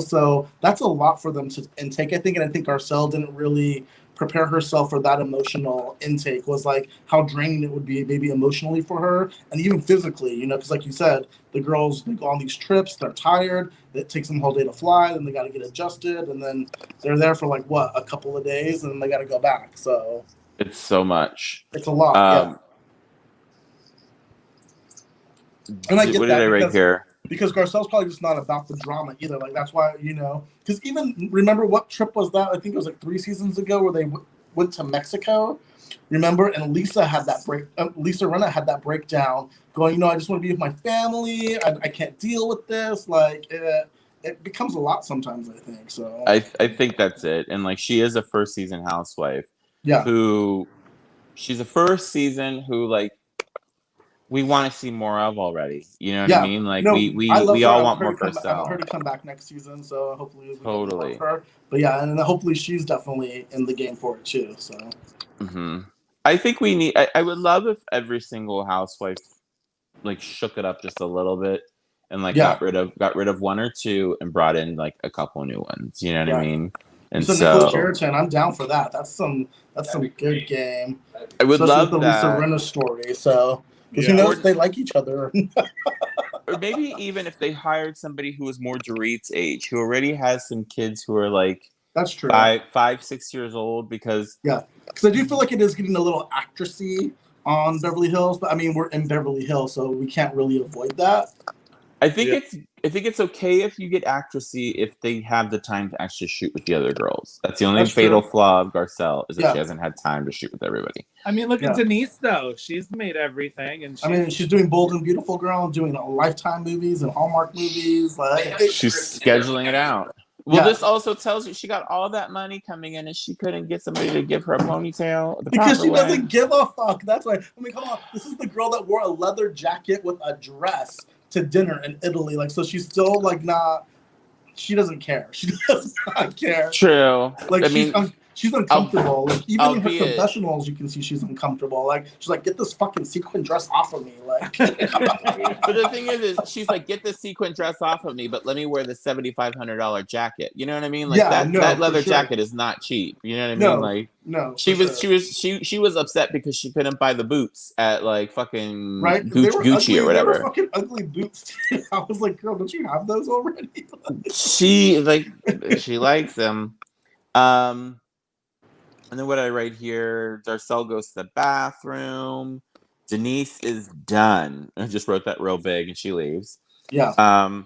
So that's a lot for them to intake. I think Garcelle didn't really prepare herself for that emotional intake. Was like how draining it would be, maybe emotionally for her, and even physically, because like you said, the girls, they go on these trips, they're tired, it takes them a whole day to fly, then they got to get adjusted, and then they're there for like a couple of days, and then they got to go back. So it's so much. It's a lot. And I get what did I write here? Because Garcelle's probably just not about the drama either. Like that's why, because even remember what trip was that? I think it was like 3 seasons ago where went to Mexico. Remember, and Lisa had that Lisa Rinna had that breakdown, going, I just want to be with my family. I can't deal with this. Like it becomes a lot sometimes. I think so. I think that's it. And like, she is a first season housewife. Yeah. She's a first season who like we want to see more of already. You know what I mean? Like we all want more Gizelle. I want her to come back next season, so hopefully we totally get more of her. But yeah, and then hopefully she's definitely in the game for it too. So. Mm-hmm. I think we need. I would love if every single housewife like shook it up just a little bit and like got rid of one or two and brought in like a couple new ones. You know what I mean? And so Nicola Sheraton, I'm down for that. That's some good game. I would love the that. Lisa Rinna story. So because who knows if they like each other. Or maybe even if they hired somebody who was more Dorit's age, who already has some kids who are like that's true 5-6 years old, because I do feel like it is getting a little actressy on Beverly Hills, but I mean we're in Beverly Hills, so we can't really avoid that. I think it's okay if you get actressy if they have the time to actually shoot with the other girls. That's the only fatal flaw of Garcelle is that she hasn't had time to shoot with everybody. I mean, look at Denise though; she's made everything, and she's doing Bold and Beautiful Girl, doing Lifetime movies and Hallmark movies. Like she's scheduling it out. Well, this also tells you she got all that money coming in and she couldn't get somebody to give her a ponytail because she doesn't give a fuck. That's why. I mean, come on. This is the girl that wore a leather jacket with a dress to dinner in Italy. Like, so she's still like not. She doesn't care. She does not care. True. Like, she's uncomfortable. Like, even in her confessionals, you can see she's uncomfortable. Like, she's like, get this fucking sequin dress off of me. Like, but the thing is she's like, get this sequin dress off of me, but let me wear the $7,500 jacket. You know what I mean? Like that leather jacket is not cheap. You know what I mean? Like, she was upset because she couldn't buy the boots at like fucking Gucci or whatever. They were fucking ugly boots. I was like, girl, don't you have those already? she likes them. And then what I write here, Garcelle goes to the bathroom. Denise is done. I just wrote that real big and she leaves. Yeah.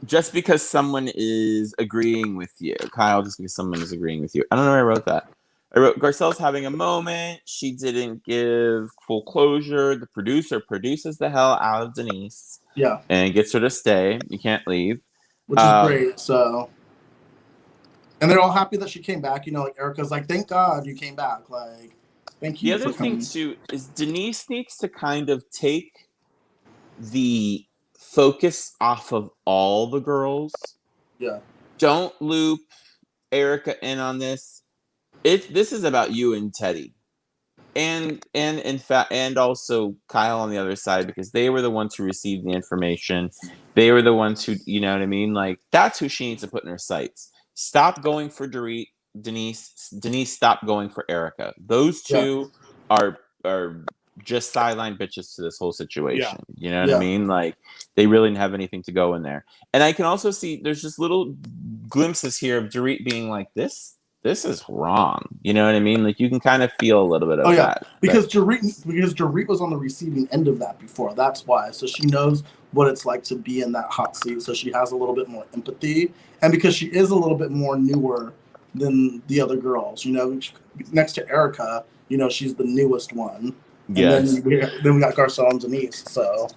Just because someone is agreeing with you. Kyle, just because someone is agreeing with you. I don't know where I wrote that. I wrote Garcelle's having a moment. She didn't give full closure. The producer produces the hell out of Denise. Yeah. And gets her to stay. You can't leave. Which is great. So... And they're all happy that she came back. Like Erica's like, thank God you came back. Like, thank you. The other thing too is Denise needs to kind of take the focus off of all the girls. Yeah. Don't loop Erica in on this. This is about you and Teddy. And in fact, and also Kyle on the other side, because they were the ones who received the information. They were the ones who, you know what I mean? Like, that's who she needs to put in her sights. Stop going for Dorit, Denise. Denise, stop going for Erica. Those two are just sideline bitches to this whole situation. Yeah. You know what I mean? Like, they really didn't have anything to go in there. And I can also see there's just little glimpses here of Dorit being like, this is wrong. You know what I mean? Like, you can kind of feel a little bit of that. Because Dorit was on the receiving end of that before. That's why. So she knows what it's like to be in that hot seat. So she has a little bit more empathy. And because she is a little bit more newer than the other girls, next to Erica, she's the newest one. Yes. And then we got Garcelle and Denise. So,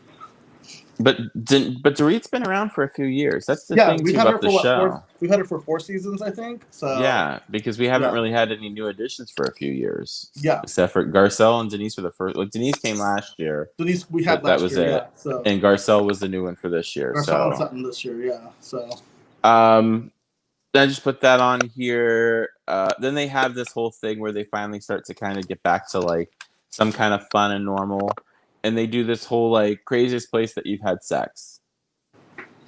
but Dorit's been around for a few years. That's the thing too about the show. We've had her for 4 seasons, I think. So yeah, because we haven't really had any new additions for a few years. Yeah, except for Garcelle and Denise were the first. Like, Denise came last year. Denise we had last year. That was it. Yeah, so. And Garcelle was the new one for this year. Garcelle and something this year. Yeah. So. Then I just put that on here. Then they have this whole thing where they finally start to kind of get back to like some kind of fun and normal, and they do this whole like craziest place that you've had sex.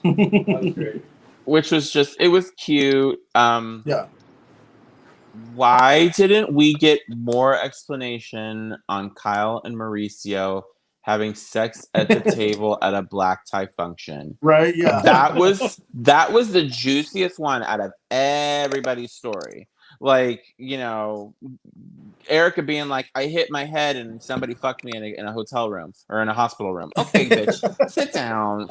That's great. Which was it was cute. Yeah. Why didn't we get more explanation on Kyle and Mauricio having sex at the table at a black tie function? Right, yeah. That was the juiciest one out of everybody's story. Like, Erica being like, I hit my head and somebody fucked me in a hotel room or in a hospital room. Okay, bitch, sit down.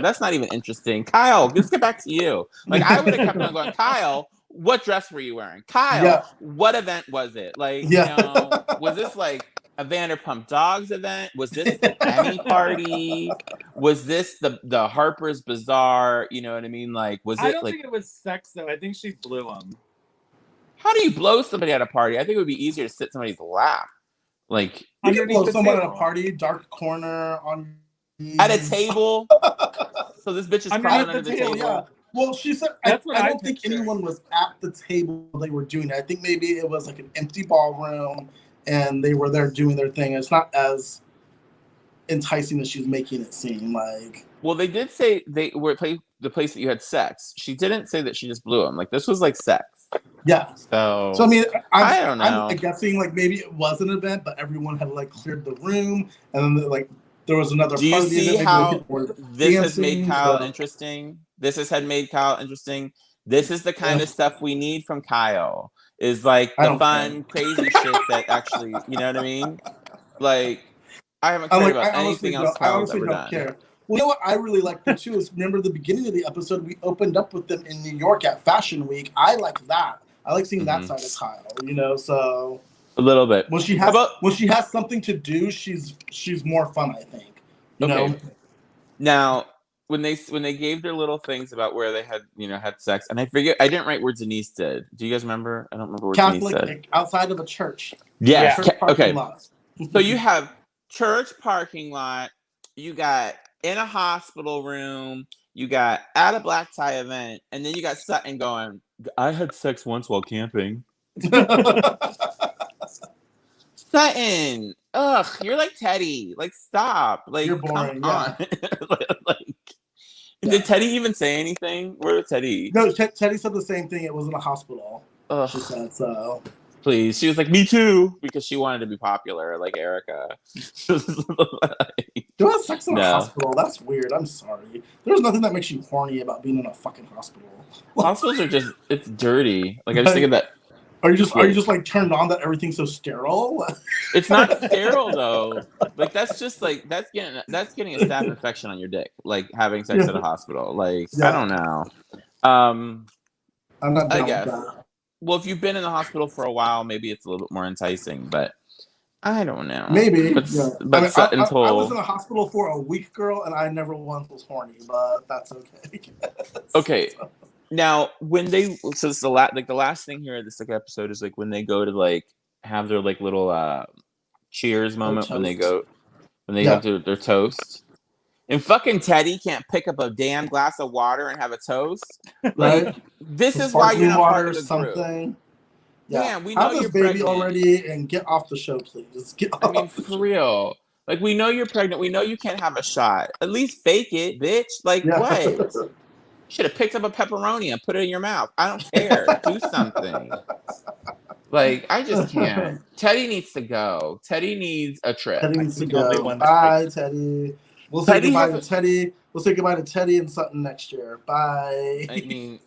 That's not even interesting. Kyle, let's get back to you. Like, I would have kept on going, Kyle, what dress were you wearing? Kyle, Yeah. what event was it? Like, Yeah. was this like a Vanderpump Dogs event? Was this the Emmy party? Was this the Harper's Bazaar? You know what I mean? Like, was I it don't like, think it was sex though. I think she blew him. how do you blow somebody at a party? I think it would be easier to sit somebody's lap. Like, You can blow the someone at a table. party, dark corner on at a table. So this bitch is crawling under the table. Yeah. Well, she said, I don't think anyone was at the table they were doing it. I think maybe it was like an empty ballroom and they were there doing their thing. It's not as enticing as she's making it seem like. Well, they did say they were the place that you had sex. She didn't say that she just blew him. Like, this was like sex. Yeah. So I mean, I don't know. I'm guessing like maybe it was an event, but everyone had like cleared the room and then like there was another Do you party. see how this has made Kyle so. interesting? This has made Kyle interesting. This is the kind of stuff we need from Kyle. Is like the fun, crazy shit that actually, you know what I mean? Like, I haven't cared about anything else Kyle's ever done. Care. Well, you know what I really like them too is remember the beginning of the episode we opened up with them in New York at Fashion Week. I like that. I like seeing that side of Kyle. You know, so a little bit. When she has something to do, she's more fun. I think. You know. Now, when they gave their little things about where they had sex, and I didn't write where Denise did. Do you guys remember? I don't remember what Denise said. Outside of a church. Yeah. Okay. Lot. So you have church parking lot. You got in a hospital room. You got at a black tie event, and then you got Sutton going, I had sex once while camping. Sutton, ugh, you're like Teddy. Like, stop. Like, you're boring. Yeah. Did Teddy even say anything? Where was Teddy? No, Teddy said the same thing. It was in a hospital. Ugh. She said so. Please. She was like, me too, because she wanted to be popular, like Erica. You have sex in a hospital? That's weird. I'm sorry. There's nothing that makes you horny about being in a fucking hospital. Hospitals are just, it's dirty. Like, I just think of that. Are you just like turned on that everything's so sterile? It's not sterile though. Like, that's just like, that's getting a staph infection on your dick. Like, having sex at a hospital. Like, I don't know. I'm not down I guess. with that. Well, if you've been in the hospital for a while, maybe it's a little bit more enticing, but I don't know. Maybe. But I was in a hospital for a week, girl, and I never once was horny, but that's okay. Okay. Now, when so it's the last thing here, this episode is like when they go to like have their like little cheers moment when they go to their toast. And fucking Teddy can't pick up a damn glass of water and have a toast. Like, this is why you're not part of the group. Yeah, damn, we know you're baby pregnant already and get off the show, please. I mean, for real. Like, we know you're pregnant. We know you can't have a shot. At least fake it, bitch. Like, what? Should have picked up a pepperoni and put it in your mouth. I don't care. Do something. Like, I just can't. Teddy needs to go. Teddy needs a trip. Teddy needs to go. Bye, Teddy. We'll say goodbye to Teddy. We'll say goodbye to Teddy and Sutton next year. Bye. I mean,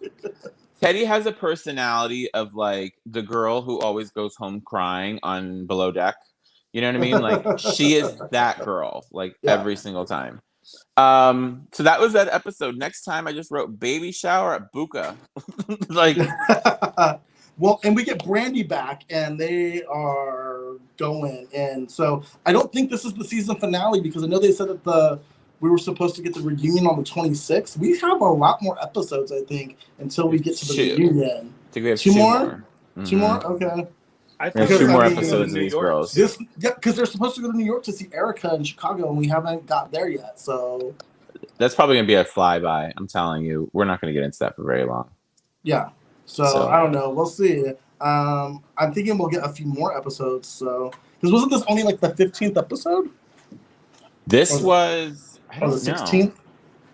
Teddy has a personality of like the girl who always goes home crying on Below Deck. You know what I mean? Like, she is that girl, like every single time. So that was that episode. Next time I just wrote baby shower at Buka. Like, well, and we get Brandy back and they are going. And so I don't think this is the season finale because I know they said that we were supposed to get the reunion on the 26th. We have a lot more episodes, I think, until we get to the reunion. I think we have two more. Mm-hmm. 2 more? Okay. I think 2 more episodes of these girls. Because they're supposed to go to New York to see Erica in Chicago, and we haven't got there yet. So that's probably going to be a flyby. I'm telling you, we're not going to get into that for very long. Yeah. So I don't know. We'll see. I'm thinking we'll get a few more episodes. So because wasn't this only like the 15th episode? This was. I don't the 16th. know.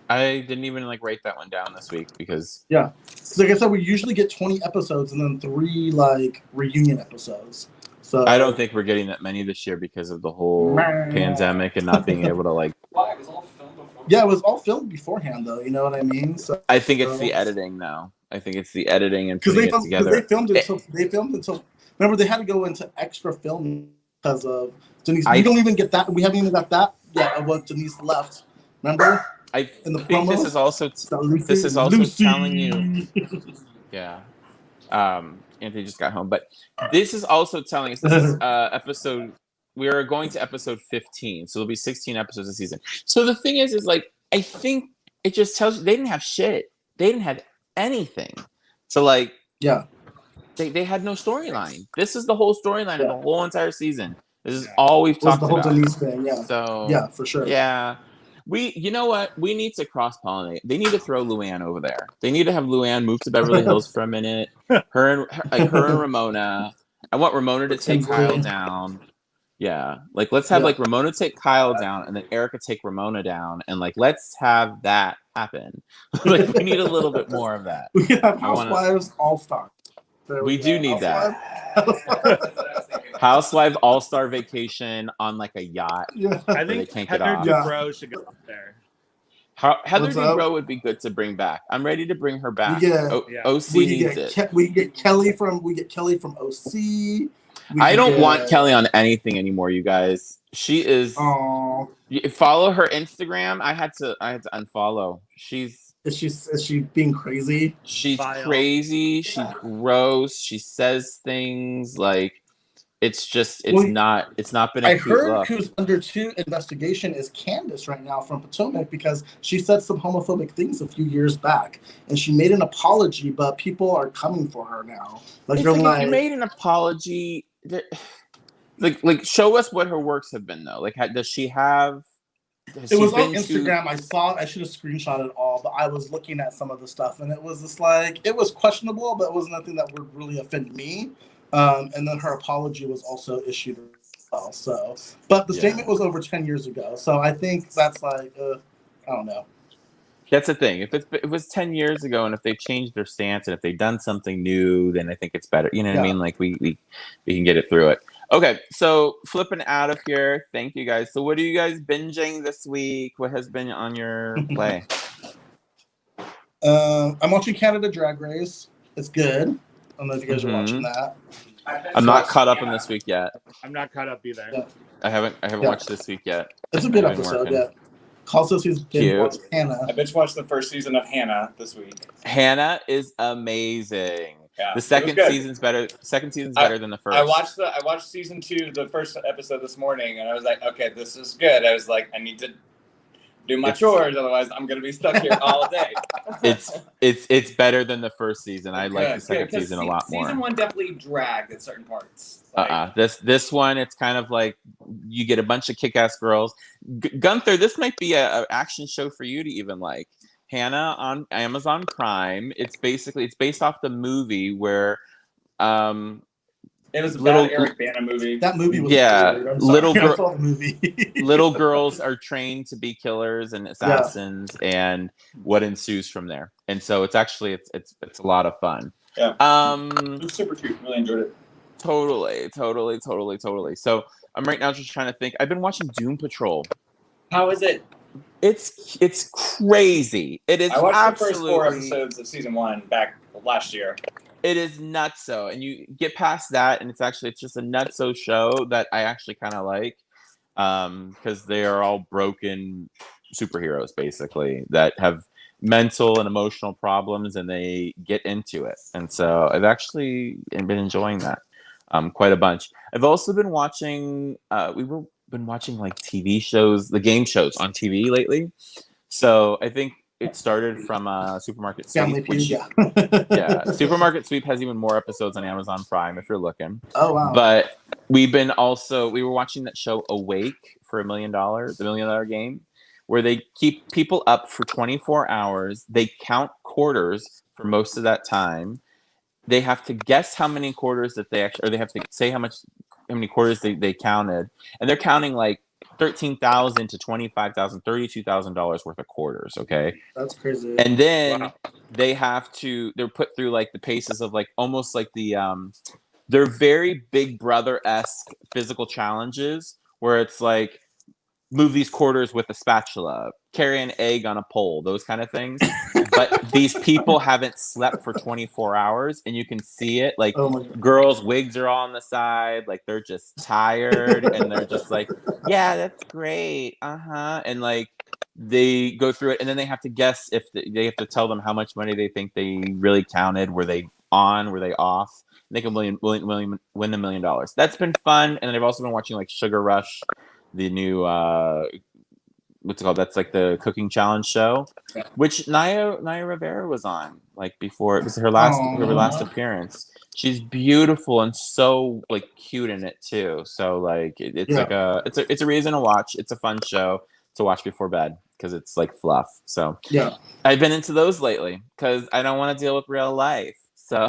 I didn't even like write that one down this week because like I said, we usually get 20 episodes and then 3 like reunion episodes. So I don't think we're getting that many this year because of the whole pandemic and not being able to like. Why? It was all filmed beforehand. Yeah, it was all filmed beforehand, though. You know what I mean? So I think it's the editing now. I think it's the editing and putting it together. Because they filmed until. Remember, they had to go into extra filming because of Denise. We don't even get that. We haven't even got that yet of what Denise left. Remember? I think this is also telling you. Yeah. Anthony just got home, but this is also telling us this is episode. We are going to episode 15, so there'll be 16 episodes a season. So the thing is like I think it just tells you they didn't have shit. They didn't have anything. So like they had no storyline. This is the whole storyline of the whole entire season. This is all we've talked about. The whole Denise thing, So for sure. Yeah. You know what? We need to cross-pollinate. They need to throw Luann over there. They need to have Luann move to Beverly Hills for a minute. Her and Ramona. I want Ramona to take Kyle down. Yeah. Like, let's have, like, Ramona take Kyle down and then Erica take Ramona down. And, like, let's have that happen. Like, we need a little bit more of that. We have Housewives All-Star. We do need that. Housewife All-Star Vacation on like a yacht. Yeah. I think Heather Dubrow should go up there. Heather Dubrow would be good to bring back. I'm ready to bring her back. OC needs it. We get Kelly from OC. I don't want Kelly on anything anymore, you guys. She is. Follow her Instagram. I had to unfollow. Is she being crazy? She's crazy. She's gross. She says things like it's not been a cute look. I heard who's under investigation is Candace right now from Potomac because she said some homophobic things a few years back and she made an apology, but people are coming for her now. Like, if you made an apology, like show us what her works have been though. Like, does she have? It was on Instagram. I should have screenshotted it all, but I was looking at some of the stuff, and it was just like it was questionable, but it was nothing that would really offend me. And then her apology was also issued as well. So, but the statement was over 10 years ago, so I think that's like I don't know. That's the thing. If it was 10 years ago, and if they've changed their stance, and if they've done something new, then I think it's better. You know what I mean? Like we can get it through it. Okay, so flipping out of here. Thank you guys. So what are you guys binging this week? What has been on your play? I'm watching Canada Drag Race. It's good. I don't know if you guys are watching that. I'm not caught up in this week yet. I'm not caught up either. Yeah. I haven't watched this week yet. It's a good episode. Yeah. Also, she's binge watched Hannah. I binge watched the first season of Hannah this week. Hannah is amazing. Yeah, the second season's better. Second season's better than the first. I watched season 2, the first episode this morning, and I was like, okay, this is good. I was like, I need to do my chores, otherwise I'm gonna be stuck here all day. It's better than the first season. I like the second season a lot more. Season 1 definitely dragged at certain parts. This one, it's kind of like you get a bunch of kick-ass girls. Gunther, this might be a action show for you to even like. Hannah on Amazon Prime. It's based off the movie where it was about Eric Bana movie. That movie was little girls are trained to be killers and assassins and what ensues from there. And so it's actually it's a lot of fun. Yeah. It was super cute. Really enjoyed it. Totally. So I'm right now just trying to think. I've been watching Doom Patrol. How is it? It's crazy. It is. I watched the first 4 episodes of season 1 back last year. It is nutso, and you get past that, and it's just a nutso show that I actually kind of like, because they are all broken superheroes basically that have mental and emotional problems, and they get into it, and so I've actually been enjoying that quite a bunch. I've also been watching. Been watching like TV shows, the game shows on TV lately. So I think it started from Supermarket Sweep. Supermarket Sweep has even more episodes on Amazon Prime if you're looking. Oh wow! But we were watching that show Awake for $1 Million, the $1 Million Game, where they keep people up for 24 hours. They count quarters for most of that time. They have to guess how many quarters that they actually, or they have to say how many quarters they counted, and they're counting like $13,000 to $25,000, $32,000 worth of quarters. Okay, that's crazy. And then they're put through like the paces of like almost like the they're very Big Brother-esque physical challenges where it's like move these quarters with a spatula, carry an egg on a pole, those kind of things. But these people haven't slept for 24 hours, and you can see it. Like, girls' wigs are all on the side. Like, they're just tired, and they're just like, yeah, that's great. And, like, they go through it, and then they have to guess if they have to tell them how much money they think they really counted. Were they on? Were they off? They can win $1 million. That's been fun. And then I've also been watching like Sugar Rush, the new what's it called? That's like the cooking challenge show, which Naya Rivera was on like before. It was her last appearance. She's beautiful and so like cute in it too. So like it's like it's a reason to watch. It's a fun show to watch before bed because it's like fluff. So I've been into those lately because I don't want to deal with real life. So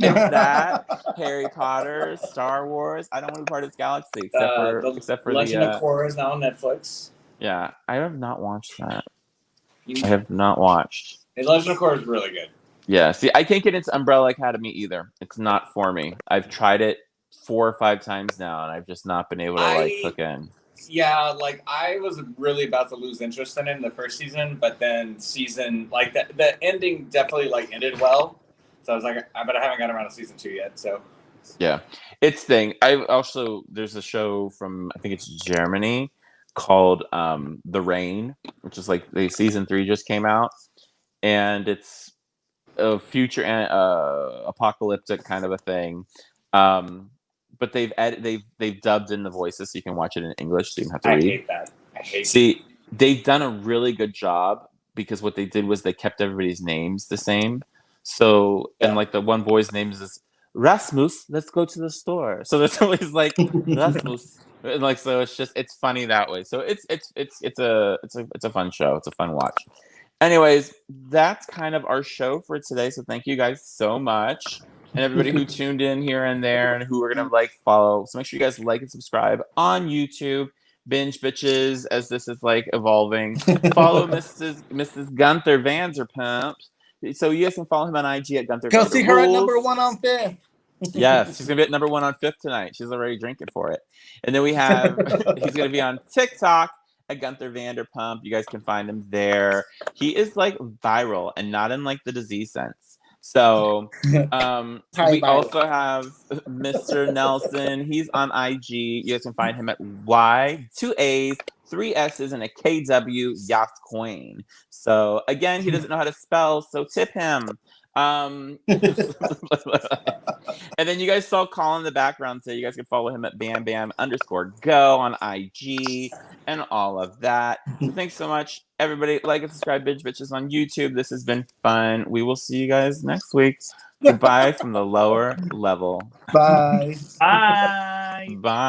it's that, Harry Potter, Star Wars. I don't want to be part of this galaxy except for Legend of Korra is now on Netflix. Yeah, I have not watched that. I have not watched. Legend of Korra is really good. Yeah, see, I can't get into Umbrella Academy either. It's not for me. I've tried it 4 or 5 times now, and I've just not been able to like hook in. Yeah, like I was really about to lose interest in it in the first season, but then the ending definitely like ended well. So I was like, but I haven't got around to season 2 yet. So yeah, it's thing. There's a show from I think it's Germany called The Rain, which is like the season 3 just came out, and it's a future apocalyptic kind of a thing. But they've dubbed in the voices so you can watch it in English, so you don't have to read. I hate that. See, they've done a really good job because what they did was they kept everybody's names the same. So and like the one boy's name is Rasmus. Let's go to the store. So there's always like Rasmus, and like so it's funny that way. So it's a fun show. It's a fun watch. Anyways, that's kind of our show for today. So thank you guys so much. And everybody who tuned in here and there and who are going to like follow. So make sure you guys like and subscribe on YouTube. Binge Bitches, as this is like evolving. Follow Mrs. Gunther Vanderpump. So you guys can follow him on IG at Gunther. Go see her at number 1 on 5th. Yes, she's going to be at number 1 on 5th tonight. She's already drinking for it. And then we have, he's going to be on TikTok at Gunther Vanderpump. You guys can find him there. He is like viral and not in like the disease sense. So we also have Mr. Nelson. He's on IG. You guys can find him at Y, 2 A's, 3 S's, and a KW Yacht Coin. So again, he doesn't know how to spell, so tip him. And then you guys saw Colin in the background, so you guys can follow him at BamBam_Go on IG and all of that. So thanks so much, everybody. Like and subscribe, Binge Bitches on YouTube. This has been fun. We will see you guys next week. Goodbye from the lower level. Bye. Bye. Bye.